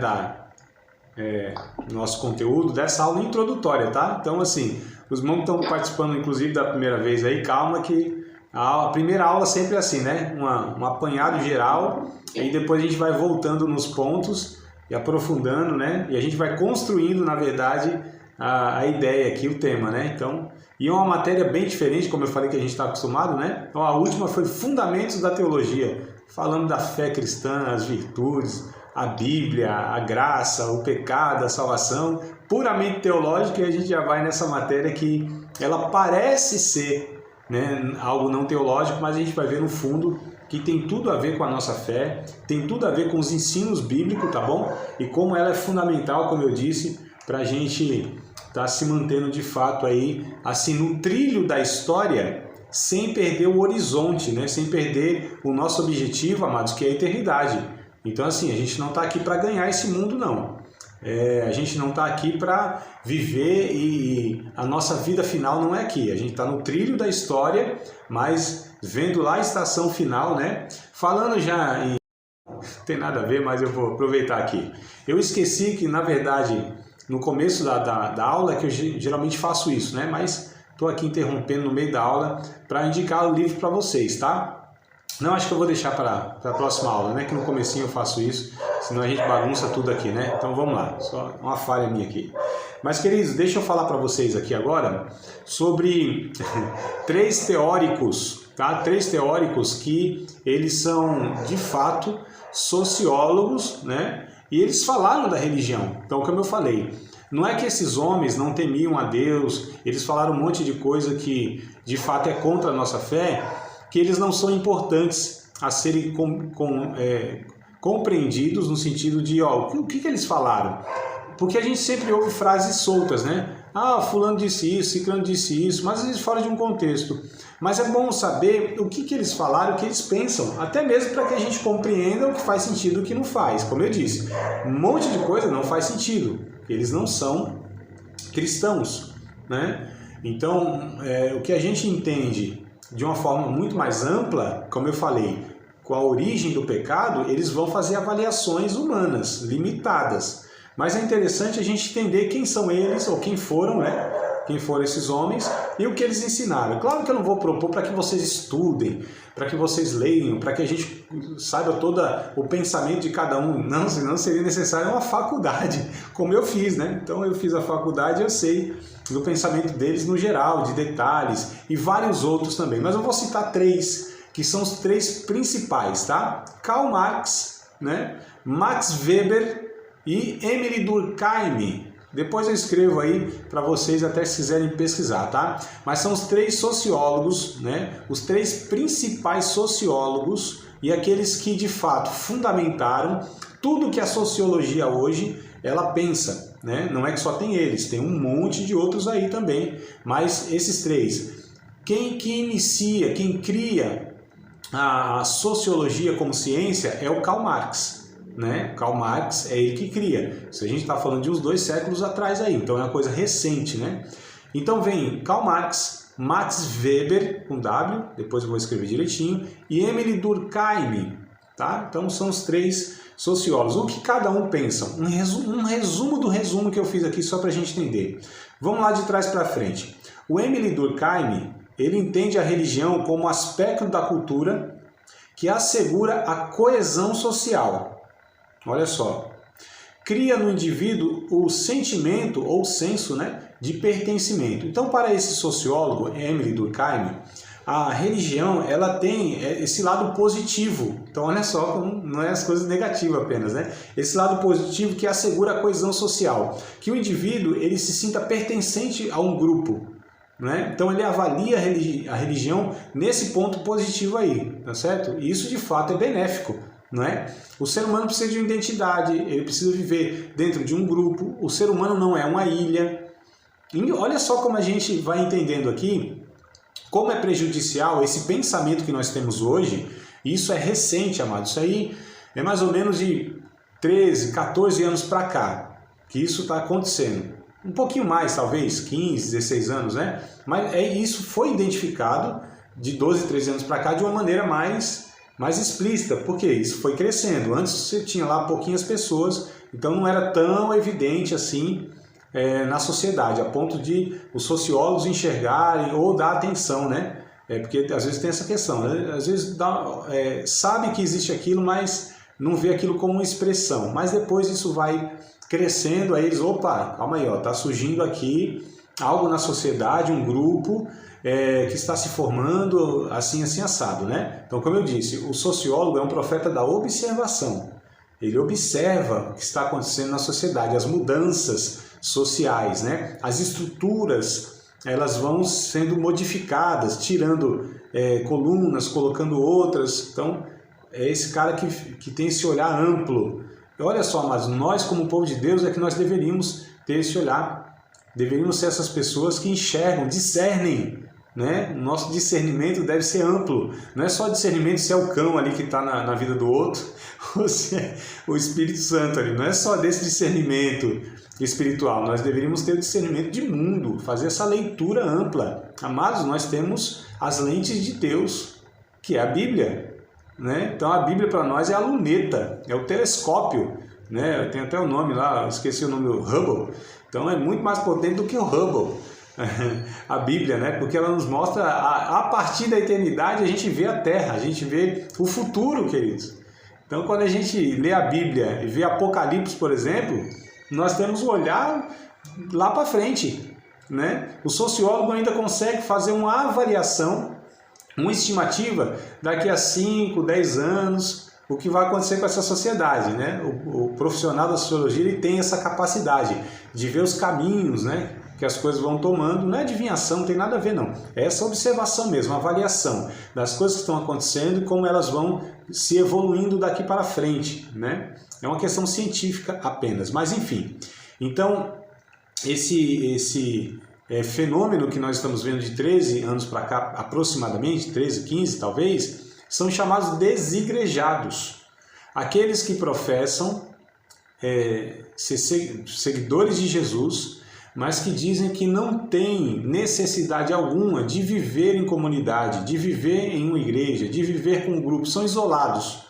nosso conteúdo, dessa aula introdutória, tá? Então, assim, os irmãos estão participando, inclusive, da primeira vez aí, calma que a primeira aula sempre é assim, né? Um apanhado geral, e depois a gente vai voltando nos pontos e aprofundando, né? E a gente vai construindo, na verdade, a ideia aqui, o tema, né? Então, e é uma matéria bem diferente, como eu falei que a gente está acostumado, né? Então, a última foi Fundamentos da Teologia, falando da fé cristã, as virtudes, a Bíblia, a graça, o pecado, a salvação, puramente teológica, e a gente já vai nessa matéria que ela parece ser, né, algo não teológico, mas a gente vai ver no fundo que tem tudo a ver com a nossa fé, tem tudo a ver com os ensinos bíblicos, tá bom? E como ela é fundamental, como eu disse, para a gente estar se mantendo de fato aí, assim, no trilho da história, sem perder o horizonte, né? Sem perder o nosso objetivo, amados, que é a eternidade. Então, assim, a gente não está aqui para ganhar esse mundo, não. A gente não está aqui para viver e a nossa vida final não é aqui. A gente está no trilho da história, mas vendo lá a estação final, né? Falando já em... Não tem nada a ver, mas eu vou aproveitar aqui. Eu esqueci que, na verdade, no começo da aula, que eu geralmente faço isso, né? Mas estou aqui interrompendo no meio da aula para indicar o livro para vocês, tá? Não, acho que eu vou deixar para a próxima aula, né? Que no comecinho eu faço isso, senão a gente bagunça tudo aqui, né? Então vamos lá, só uma falha minha aqui. Mas, queridos, deixa eu falar para vocês aqui agora sobre três teóricos, tá? Três teóricos que eles são, de fato, sociólogos, né? E eles falaram da religião. Então, como eu falei, Não é que esses homens não temiam a Deus, eles falaram um monte de coisa que de fato é contra a nossa fé, que eles não são importantes a serem compreendidos no sentido de, o que eles falaram? Porque a gente sempre ouve frases soltas, né? Ah, fulano disse isso, ciclano disse isso, mas eles falam de um contexto. Mas é bom saber o que eles falaram, o que eles pensam, até mesmo para que a gente compreenda o que faz sentido e o que não faz. Como eu disse, um monte de coisa não faz sentido, eles não são cristãos, né? Então, o que a gente entende de uma forma muito mais ampla, como eu falei, com a origem do pecado, eles vão fazer avaliações humanas, limitadas. Mas é interessante a gente entender quem são eles, ou quem foram, né? Quem foram esses homens e o que eles ensinaram. Claro que eu não vou propor para que vocês estudem, para que vocês leiam, para que a gente saiba todo o pensamento de cada um. Não, senão seria necessário uma faculdade, como eu fiz, né? Então eu fiz a faculdade e eu sei do pensamento deles no geral, de detalhes e vários outros também. Mas eu vou citar três, que são os três principais, tá? Karl Marx, né? Max Weber e Émile Durkheim. Depois eu escrevo aí para vocês até se quiserem pesquisar, tá? Mas são os três sociólogos, né? Os três principais sociólogos e aqueles que de fato fundamentaram tudo que a sociologia hoje ela pensa, né? Não é que só tem eles, tem um monte de outros aí também, mas esses três. Quem inicia, quem cria a sociologia como ciência é o Karl Marx. Né? Karl Marx é ele que cria. Se a gente está falando de uns 2 séculos atrás aí, então é uma coisa recente, né? Então vem Karl Marx, Max Weber com W, depois eu vou escrever direitinho, e Émile Durkheim, tá? Então são os três sociólogos. O que cada um pensa? Um resumo do resumo que eu fiz aqui só para a gente entender. Vamos lá de trás para frente. O Émile Durkheim, ele entende a religião como aspecto da cultura que assegura a coesão social. Olha só, cria no indivíduo o sentimento ou senso, né, de pertencimento. Então, para esse sociólogo, Émile Durkheim, a religião ela tem esse lado positivo. Então, olha só, não é as coisas negativas apenas, né? Esse lado positivo que assegura a coesão social, que o indivíduo ele se sinta pertencente a um grupo. Né? Então ele avalia a religião nesse ponto positivo aí, tá certo? E isso de fato é benéfico. Não é? O ser humano precisa de uma identidade, ele precisa viver dentro de um grupo, o ser humano não é uma ilha. E olha só como a gente vai entendendo aqui, como é prejudicial esse pensamento que nós temos hoje. Isso é recente, amado, isso aí é mais ou menos de 13, 14 anos para cá que isso está acontecendo. Um pouquinho mais, talvez, 15, 16 anos, né? Mas isso foi identificado de 12, 13 anos para cá de uma maneira mais explícita, porque isso foi crescendo. Antes você tinha lá pouquinhas pessoas, então não era tão evidente assim na sociedade, a ponto de os sociólogos enxergarem ou dar atenção, né? Porque às vezes tem essa questão, né? Às vezes sabe que existe aquilo, mas não vê aquilo como uma expressão. Mas depois isso vai crescendo, aí eles, opa, calma aí, tá surgindo aqui algo na sociedade, um grupo que está se formando assim, assado, né? Então, como eu disse, o sociólogo é um profeta da observação. Ele observa o que está acontecendo na sociedade, as mudanças sociais, né? As estruturas, elas vão sendo modificadas, tirando colunas, colocando outras. Então, é esse cara que tem esse olhar amplo. E olha só, mas nós, como povo de Deus, é que nós deveríamos ter esse olhar. Deveríamos ser essas pessoas que enxergam, discernem. Né? Nosso discernimento deve ser amplo, não é só discernimento se é o cão ali que está na vida do outro ou se é o Espírito Santo ali, não é só desse discernimento espiritual, nós deveríamos ter o discernimento de mundo, fazer essa leitura ampla. Amados, nós temos as lentes de Deus, que é a Bíblia, né? Então a Bíblia para nós é a luneta, é o telescópio, né? Tem até o nome lá, esqueci o nome do Hubble, então é muito mais potente do que o Hubble. A Bíblia, né? Porque ela nos mostra a partir da eternidade a gente vê a Terra, a gente vê o futuro, queridos. Então, quando a gente lê a Bíblia e vê Apocalipse, por exemplo, nós temos um olhar lá para frente, né? O sociólogo ainda consegue fazer uma avaliação, uma estimativa daqui a 5, 10 anos, o que vai acontecer com essa sociedade, né? O profissional da sociologia, ele tem essa capacidade de ver os caminhos, né, que as coisas vão tomando. Não é adivinhação, não tem nada a ver não, é essa observação mesmo, a avaliação das coisas que estão acontecendo e como elas vão se evoluindo daqui para frente, né? É uma questão científica apenas, mas enfim. Então, esse fenômeno que nós estamos vendo de 13 anos para cá, aproximadamente, 13, 15 talvez, são chamados desigrejados. Aqueles que professam ser seguidores de Jesus, mas que dizem que não tem necessidade alguma de viver em comunidade, de viver em uma igreja, de viver com um grupo, são isolados.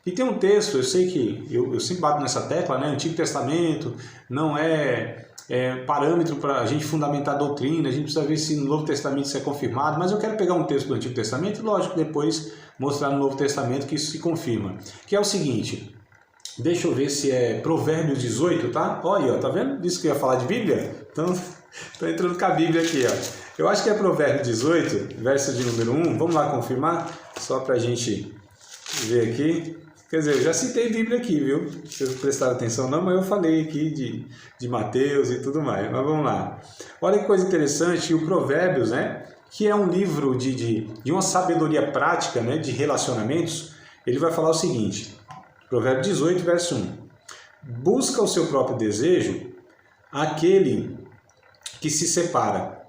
E tem um texto, eu sei que eu sempre bato nessa tecla, né? Antigo Testamento não é parâmetro para a gente fundamentar a doutrina, a gente precisa ver se no Novo Testamento isso é confirmado, mas eu quero pegar um texto do Antigo Testamento e, lógico, depois mostrar no Novo Testamento que isso se confirma, que é o seguinte, deixa eu ver se é Provérbios 18, tá? Olha, tá vendo? Disse que eu ia falar de Bíblia? Então, estou entrando com a Bíblia aqui, ó. Eu acho que é Provérbios 18, verso de número 1, vamos lá confirmar, só para a gente ver aqui. Quer dizer, eu já citei Bíblia aqui, viu? Vocês prestaram atenção não, mas eu falei aqui de Mateus e tudo mais. Mas vamos lá. Olha que coisa interessante, o Provérbios, né? Que é um livro de uma sabedoria prática, né? De relacionamentos. Ele vai falar o seguinte, Provérbios 18, verso 1. Busca o seu próprio desejo aquele que se separa.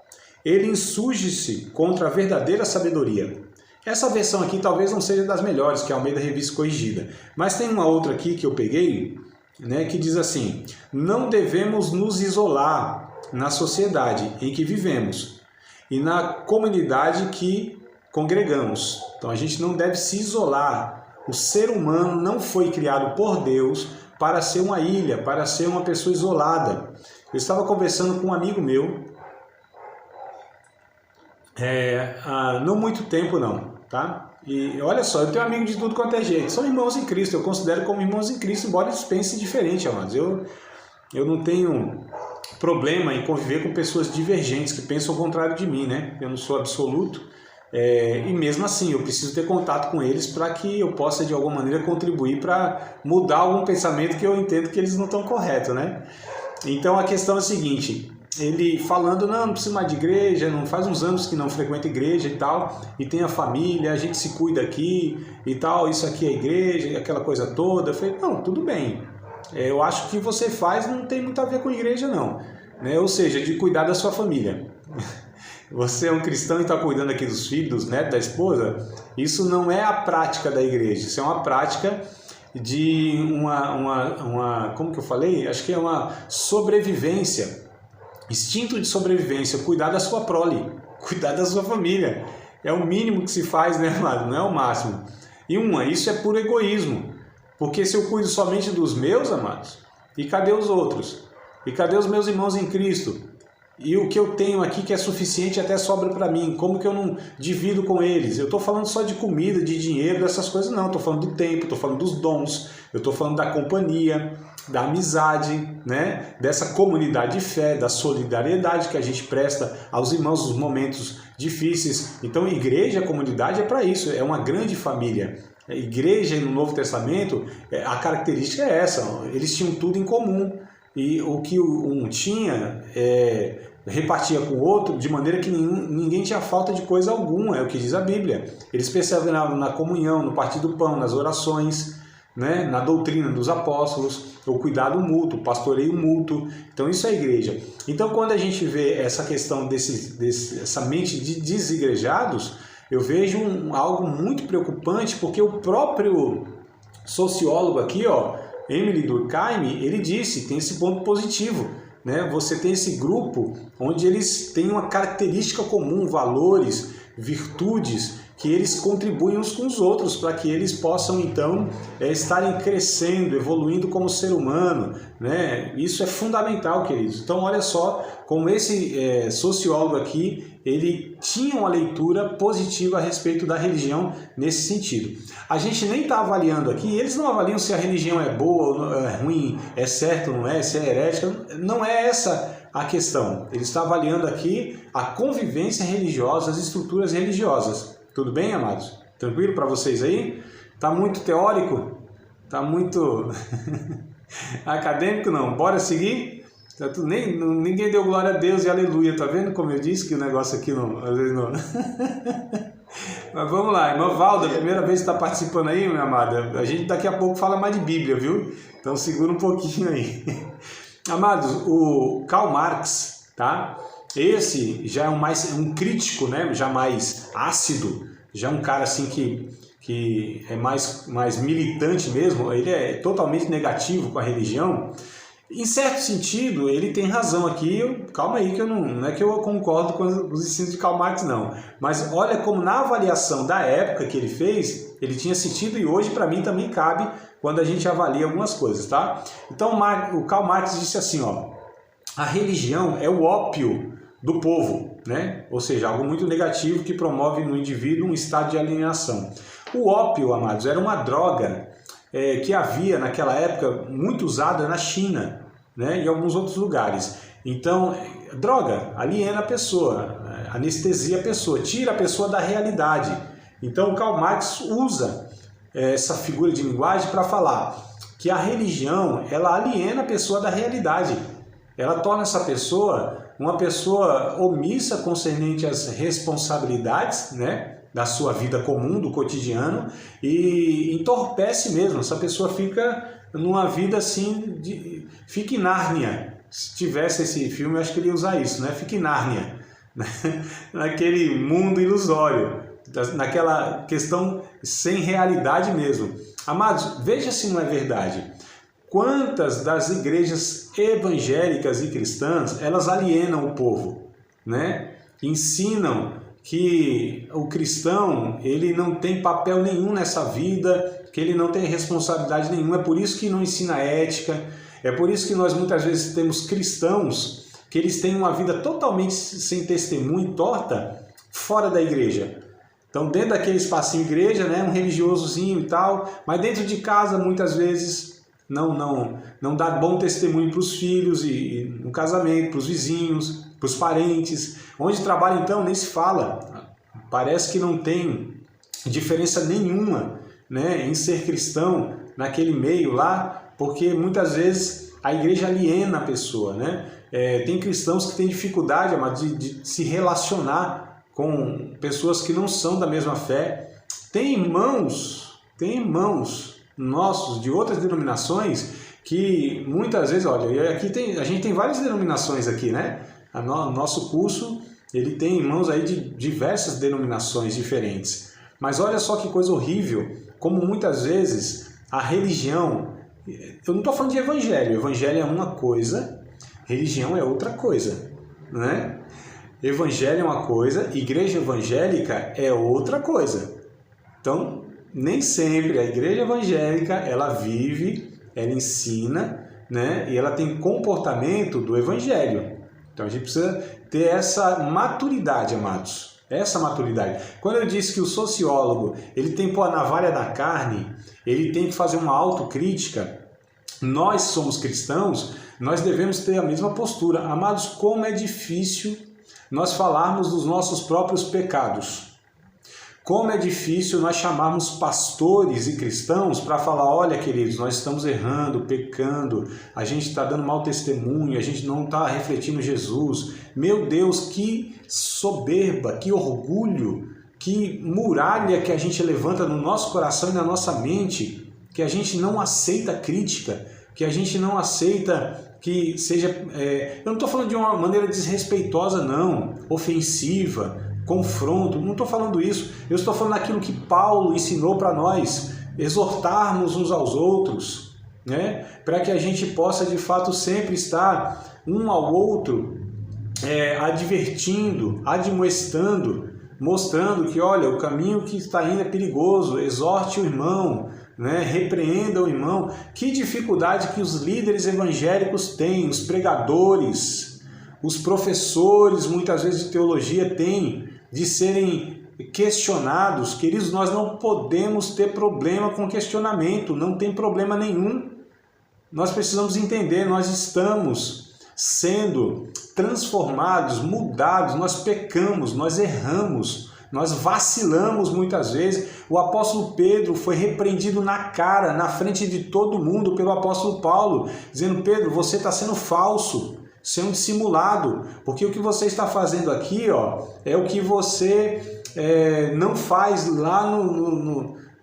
Ele insurge-se contra a verdadeira sabedoria. Essa versão aqui talvez não seja das melhores, que é a Almeida Revista Corrigida. Mas tem uma outra aqui que eu peguei, né, que diz assim, não devemos nos isolar na sociedade em que vivemos e na comunidade que congregamos. Então a gente não deve se isolar. O ser humano não foi criado por Deus para ser uma ilha, para ser uma pessoa isolada. Eu estava conversando com um amigo meu, há não muito tempo não, tá? E olha só, eu tenho amigo de tudo quanto é jeito, são irmãos em Cristo, eu considero como irmãos em Cristo, embora eles pensem diferente, amados. Eu não tenho problema em conviver com pessoas divergentes, que pensam o contrário de mim, né? Eu não sou absoluto, e mesmo assim eu preciso ter contato com eles para que eu possa de alguma maneira contribuir para mudar algum pensamento que eu entendo que eles não estão corretos, né? Então a questão é a seguinte, ele falando, não precisa mais de igreja, não faz uns anos que não frequenta igreja e tal, e tem a família, a gente se cuida aqui e tal, isso aqui é igreja, aquela coisa toda. Eu falei, não, tudo bem, eu acho que o que você faz não tem muito a ver com igreja não, né? Ou seja, de cuidar da sua família. Você é um cristão e está cuidando aqui dos filhos, dos netos, da esposa, isso não é a prática da igreja, isso é uma prática de como que eu falei? Acho que é uma sobrevivência, instinto de sobrevivência, cuidar da sua prole, cuidar da sua família. É o mínimo que se faz, né, amado? Não é o máximo. E isso é puro egoísmo. Porque se eu cuido somente dos meus, amados, e cadê os outros? E cadê os meus irmãos em Cristo? E o que eu tenho aqui que é suficiente até sobra para mim, como que eu não divido com eles? Eu estou falando só de comida, de dinheiro, dessas coisas não, estou falando do tempo, estou falando dos dons, eu estou falando da companhia, da amizade, né? Dessa comunidade de fé, da solidariedade que a gente presta aos irmãos nos momentos difíceis. Então igreja, comunidade é para isso, é uma grande família. A igreja no Novo Testamento, a característica é essa, eles tinham tudo em comum. E o que um tinha, repartia com o outro, de maneira que ninguém tinha falta de coisa alguma, é o que diz a Bíblia. Eles perseveravam na comunhão, no partir do pão, nas orações, né, na doutrina dos apóstolos, o cuidado mútuo, o pastoreio mútuo. Então isso é a igreja. Então quando a gente vê essa questão essa mente de desigrejados, eu vejo algo muito preocupante, porque o próprio sociólogo aqui, Emile Durkheim, ele disse, tem esse ponto positivo, né? Você tem esse grupo onde eles têm uma característica comum, valores, virtudes, que eles contribuem uns com os outros para que eles possam, então, estarem crescendo, evoluindo como ser humano, né? Isso é fundamental, queridos. Então, olha só como esse sociólogo aqui, ele tinha uma leitura positiva a respeito da religião nesse sentido. A gente nem está avaliando aqui, eles não avaliam se a religião é boa ou é ruim, é certo ou não é, se é herética, não é essa a questão. Ele está avaliando aqui a convivência religiosa, as estruturas religiosas. Tudo bem, amados? Tranquilo para vocês aí? Tá muito teórico? Tá muito acadêmico? Não. Bora seguir? Tá tudo, ninguém deu glória a Deus e aleluia. Tá vendo como eu disse que o negócio aqui não... Às vezes não... Mas vamos lá, irmã Valda, primeira vez que está participando aí, minha amada. A gente daqui a pouco fala mais de Bíblia, viu? Então segura um pouquinho aí. Amados, o Karl Marx, tá? Esse já é um crítico, né? Já mais ácido, já um cara assim que é mais militante mesmo. Ele é totalmente negativo com a religião. Em certo sentido, ele tem razão aqui. Calma aí, que eu não é que eu concordo com os ensinos de Karl Marx, não. Mas olha como na avaliação da época que ele fez, ele tinha sentido e hoje para mim também cabe quando a gente avalia algumas coisas, tá? Então o Karl Marx disse assim, ó, a religião é o ópio do povo, né? Ou seja, algo muito negativo que promove no indivíduo um estado de alienação. O ópio, amados, era uma droga que havia naquela época muito usada na China, né, e em alguns outros lugares. Então, droga aliena a pessoa, anestesia a pessoa, tira a pessoa da realidade. Então, o Karl Marx usa essa figura de linguagem para falar que a religião ela aliena a pessoa da realidade. Ela torna essa pessoa uma pessoa omissa concernente às responsabilidades, né, da sua vida comum, do cotidiano, e entorpece mesmo. Essa pessoa fica numa vida assim, fica em Nárnia. Se tivesse esse filme, eu acho que ele ia usar isso, né? Fica em Nárnia, né? Naquele mundo ilusório, naquela questão sem realidade mesmo. Amados, veja se não é verdade. Quantas das igrejas evangélicas e cristãs, elas alienam o povo, né? Ensinam que o cristão ele não tem papel nenhum nessa vida, que ele não tem responsabilidade nenhuma. É por isso que não ensina ética, é por isso que nós muitas vezes temos cristãos que eles têm uma vida totalmente sem testemunho, torta, fora da igreja. Então dentro daquele espacinho igreja, né, um religiosozinho e tal, mas dentro de casa muitas vezes não dá bom testemunho para os filhos e no casamento, para os vizinhos, para os parentes. Onde trabalha então nem se fala. Parece que não tem diferença nenhuma, né, em ser cristão naquele meio lá, porque muitas vezes a igreja aliena a pessoa, né? Tem cristãos que têm dificuldade de se relacionar com pessoas que não são da mesma fé. Tem irmãos nossos de outras denominações que muitas vezes, olha, aqui a gente tem várias denominações aqui, né? Nosso curso ele tem irmãos aí de diversas denominações diferentes. Mas olha só que coisa horrível, como muitas vezes a religião, eu não estou falando de evangelho, evangelho é uma coisa, religião é outra coisa, né? Evangelho é uma coisa, igreja evangélica é outra coisa. Então, nem sempre a igreja evangélica, ela vive, ela ensina, né? E ela tem comportamento do evangelho. Então a gente precisa ter essa maturidade, amados. Essa maturidade. Quando eu disse que o sociólogo, ele tem que pôr a navalha da carne, ele tem que fazer uma autocrítica, nós somos cristãos, nós devemos ter a mesma postura. Amados, como é difícil nós falarmos dos nossos próprios pecados. Como é difícil nós chamarmos pastores e cristãos para falar, olha queridos, nós estamos errando, pecando, a gente está dando mau testemunho, a gente não está refletindo Jesus. Meu Deus, que soberba, que orgulho, que muralha que a gente levanta no nosso coração e na nossa mente, que a gente não aceita crítica, que a gente não aceita que seja... eu não estou falando de uma maneira desrespeitosa não, ofensiva, confronto, não estou falando isso, eu estou falando aquilo que Paulo ensinou para nós, exortarmos uns aos outros, né? Para que a gente possa de fato sempre estar um ao outro advertindo, admoestando, mostrando que olha, o caminho que está indo é perigoso, exorte o irmão, né? Repreenda o irmão. Que dificuldade que os líderes evangélicos têm, os pregadores, os professores muitas vezes de teologia têm de serem questionados. Queridos, nós não podemos ter problema com questionamento, não tem problema nenhum. Nós precisamos entender, nós estamos sendo transformados, mudados, nós pecamos, nós erramos, nós vacilamos muitas vezes. O apóstolo Pedro foi repreendido na cara, na frente de todo mundo, pelo apóstolo Paulo, dizendo: Pedro, você está sendo falso, sendo dissimulado, porque o que você está fazendo aqui, ó, é o que você não faz lá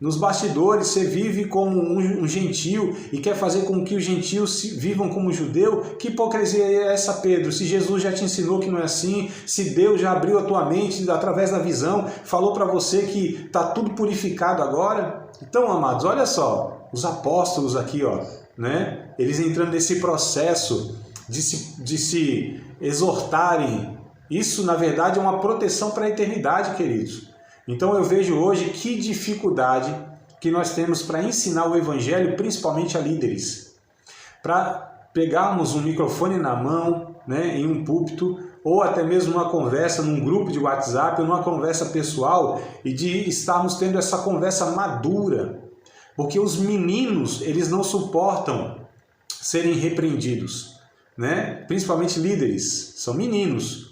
nos bastidores. Você vive como um gentio e quer fazer com que os gentios vivam como judeu. Que hipocrisia é essa, Pedro? Se Jesus já te ensinou que não é assim, se Deus já abriu a tua mente através da visão, falou para você que está tudo purificado agora. Então, amados, olha só, os apóstolos aqui, ó, né? Eles entrando nesse processo de se exortarem. Isso, na verdade, é uma proteção para a eternidade, queridos. Então eu vejo hoje que dificuldade que nós temos para ensinar o Evangelho, principalmente a líderes. Para pegarmos um microfone na mão, né, em um púlpito, ou até mesmo numa conversa, num grupo de WhatsApp, ou numa conversa pessoal, e de estarmos tendo essa conversa madura. Porque os meninos, eles não suportam serem repreendidos, né? Principalmente líderes, são meninos.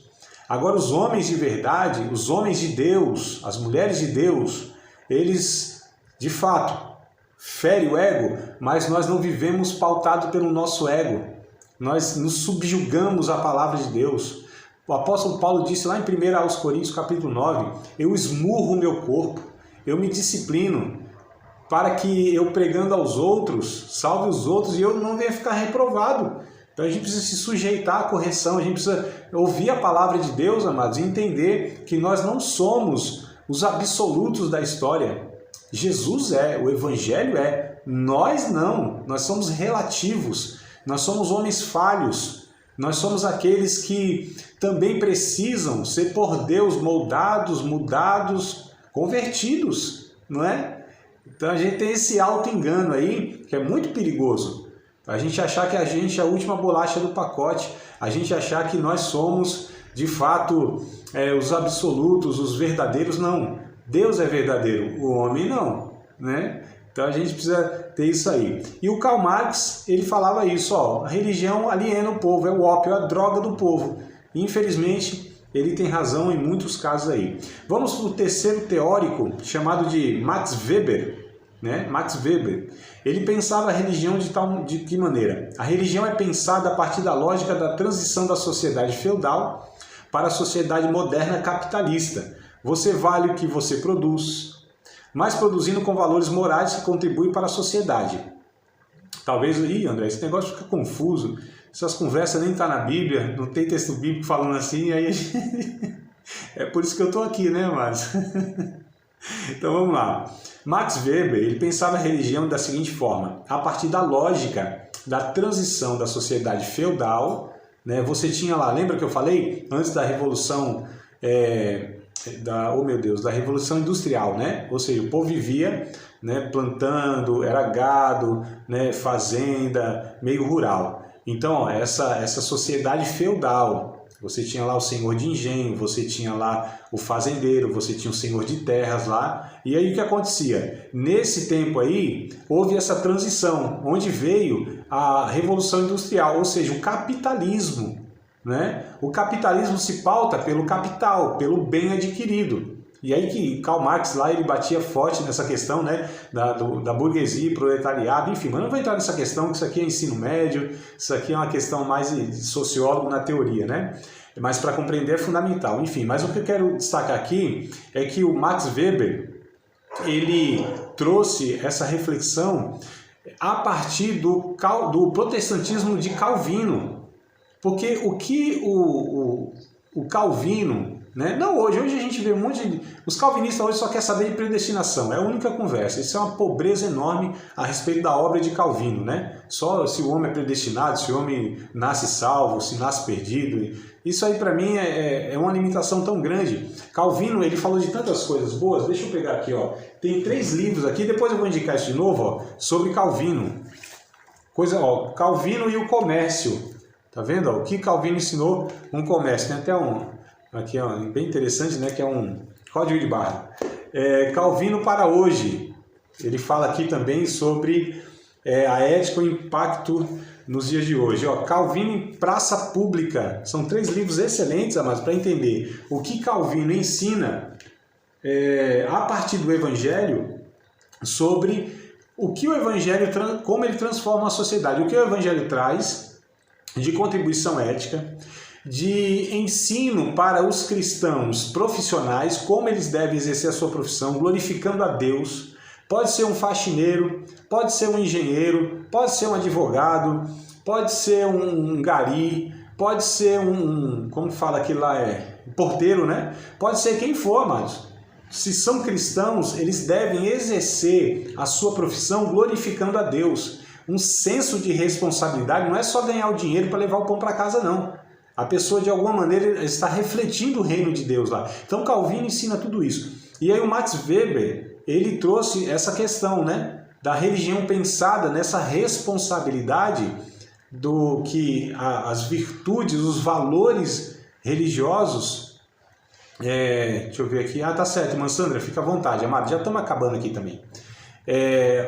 Agora, os homens de verdade, os homens de Deus, as mulheres de Deus, eles, de fato, ferem o ego, mas nós não vivemos pautado pelo nosso ego. Nós nos subjugamos à palavra de Deus. O apóstolo Paulo disse lá em 1 Coríntios capítulo 9, eu esmurro o meu corpo, eu me disciplino, para que eu pregando aos outros, salve os outros e eu não venha ficar reprovado. Então a gente precisa se sujeitar à correção, a gente precisa ouvir a palavra de Deus, amados, e entender que nós não somos os absolutos da história. Jesus é, o Evangelho é, nós não, nós somos relativos, nós somos homens falhos, nós somos aqueles que também precisam ser por Deus moldados, mudados, convertidos, não é? Então a gente tem esse auto-engano aí, que é muito perigoso. A gente achar que a gente é a última bolacha do pacote, a gente achar que nós somos, de fato, os absolutos, os verdadeiros. Não, Deus é verdadeiro, o homem não, né? Então a gente precisa ter isso aí. E o Karl Marx, ele falava isso, ó, a religião aliena o povo, é o ópio, é a droga do povo. E, infelizmente, ele tem razão em muitos casos aí. Vamos para o terceiro teórico, chamado de Max Weber. Né? Max Weber, ele pensava a religião de que maneira? A religião é pensada a partir da lógica da transição da sociedade feudal para a sociedade moderna capitalista. Você vale o que você produz, mas produzindo com valores morais que contribuem para a sociedade. Talvez, André, esse negócio fica confuso, essas conversas nem estão na Bíblia, não tem texto bíblico falando assim, aí é por isso que eu estou aqui, né, mas então vamos lá. Max Weber, ele pensava a religião da seguinte forma, a partir da lógica da transição da sociedade feudal, né? Você tinha lá, lembra que eu falei, antes da Revolução, da Revolução Industrial, né? Ou seja, o povo vivia, né, plantando, era gado, né, fazenda, meio rural. Então, ó, essa sociedade feudal, você tinha lá o senhor de engenho, você tinha lá o fazendeiro, você tinha o senhor de terras lá. E aí o que acontecia? Nesse tempo aí, houve essa transição, onde veio a Revolução Industrial, ou seja, o capitalismo, né? O capitalismo se pauta pelo capital, pelo bem adquirido. E aí que Karl Marx lá, ele batia forte nessa questão, né, da burguesia, proletariado, enfim, mas não vou entrar nessa questão, que isso aqui é ensino médio, isso aqui é uma questão mais de sociólogo na teoria, né? Mas para compreender é fundamental, enfim. Mas o que eu quero destacar aqui é que o Max Weber, ele trouxe essa reflexão a partir do protestantismo de Calvino. Porque o que o Calvino, né? Não hoje a gente vê um monte de... Os calvinistas hoje só querem saber de predestinação, é a única conversa. Isso é uma pobreza enorme a respeito da obra de Calvino, né? Só se o homem é predestinado, se o homem nasce salvo, se nasce perdido. Isso aí para mim é uma limitação tão grande. Calvino, ele falou de tantas coisas boas, deixa eu pegar aqui, ó. Tem 3 livros aqui, depois eu vou indicar isso de novo, ó, sobre Calvino. Calvino e o comércio. Tá vendo? Ó, o que Calvino ensinou um comércio. Tem até aqui, ó, bem interessante, né, que é um código de barra. Calvino para hoje. Ele fala aqui também sobre a ética e o impacto nos dias de hoje. Ó, Calvino em praça pública. São 3 livros excelentes, amados, para entender o que Calvino ensina a partir do Evangelho sobre o que o Evangelho, como ele transforma a sociedade, o que o Evangelho traz de contribuição ética, de ensino para os cristãos profissionais, como eles devem exercer a sua profissão, glorificando a Deus. Pode ser um faxineiro, pode ser um engenheiro, pode ser um advogado, pode ser um gari, pode ser como fala aquilo lá, porteiro, né? Pode ser quem for, amados. Se são cristãos, eles devem exercer a sua profissão glorificando a Deus. Um senso de responsabilidade não é só ganhar o dinheiro para levar o pão para casa, não. A pessoa, de alguma maneira, está refletindo o reino de Deus lá. Então, Calvino ensina tudo isso. E aí o Max Weber, ele trouxe essa questão, né, da religião pensada nessa responsabilidade do que as virtudes, os valores religiosos. Deixa eu ver aqui. Tá certo, irmã Sandra, fica à vontade, amado. Já estamos acabando aqui também.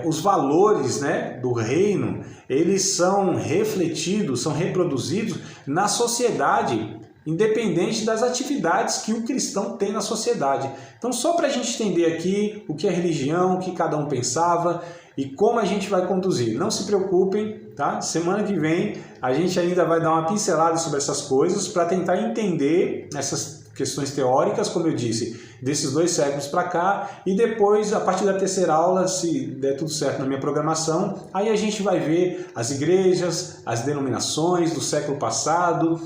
Os valores, né, do reino, eles são refletidos, são reproduzidos na sociedade, independente das atividades que o cristão tem na sociedade. Então, só para a gente entender aqui o que é religião, o que cada um pensava e como a gente vai conduzir. Não se preocupem, tá? Semana que vem a gente ainda vai dar uma pincelada sobre essas coisas para tentar entender essas questões teóricas, como eu disse, desses 2 séculos para cá, e depois, a partir da terceira aula, se der tudo certo na minha programação, aí a gente vai ver as igrejas, as denominações do século passado,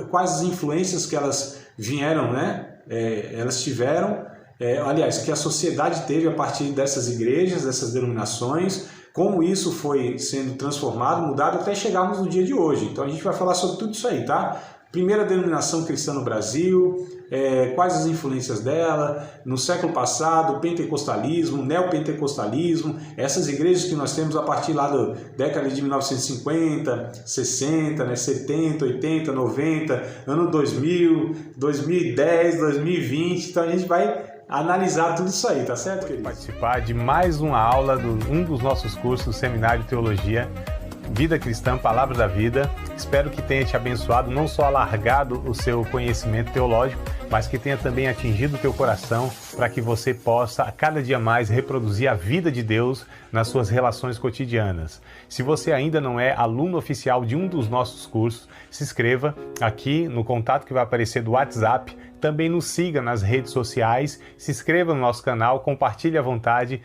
quais as influências que elas vieram, né? Elas tiveram, aliás, que a sociedade teve a partir dessas igrejas, dessas denominações, como isso foi sendo transformado, mudado, até chegarmos no dia de hoje. Então a gente vai falar sobre tudo isso aí, tá? Primeira denominação cristã no Brasil, quais as influências dela, no século passado, pentecostalismo, neopentecostalismo, essas igrejas que nós temos a partir lá da década de 1950, 60, né, 70, 80, 90, ano 2000, 2010, 2020, então a gente vai analisar tudo isso aí, tá certo, querido? Participar de mais uma aula de um dos nossos cursos do Seminário de Teologia, Vida Cristã, Palavra da Vida. Espero que tenha te abençoado, não só alargado o seu conhecimento teológico, mas que tenha também atingido o teu coração para que você possa, a cada dia mais, reproduzir a vida de Deus nas suas relações cotidianas. Se você ainda não é aluno oficial de um dos nossos cursos, se inscreva aqui no contato que vai aparecer do WhatsApp. Também nos siga nas redes sociais, se inscreva no nosso canal, compartilhe à vontade.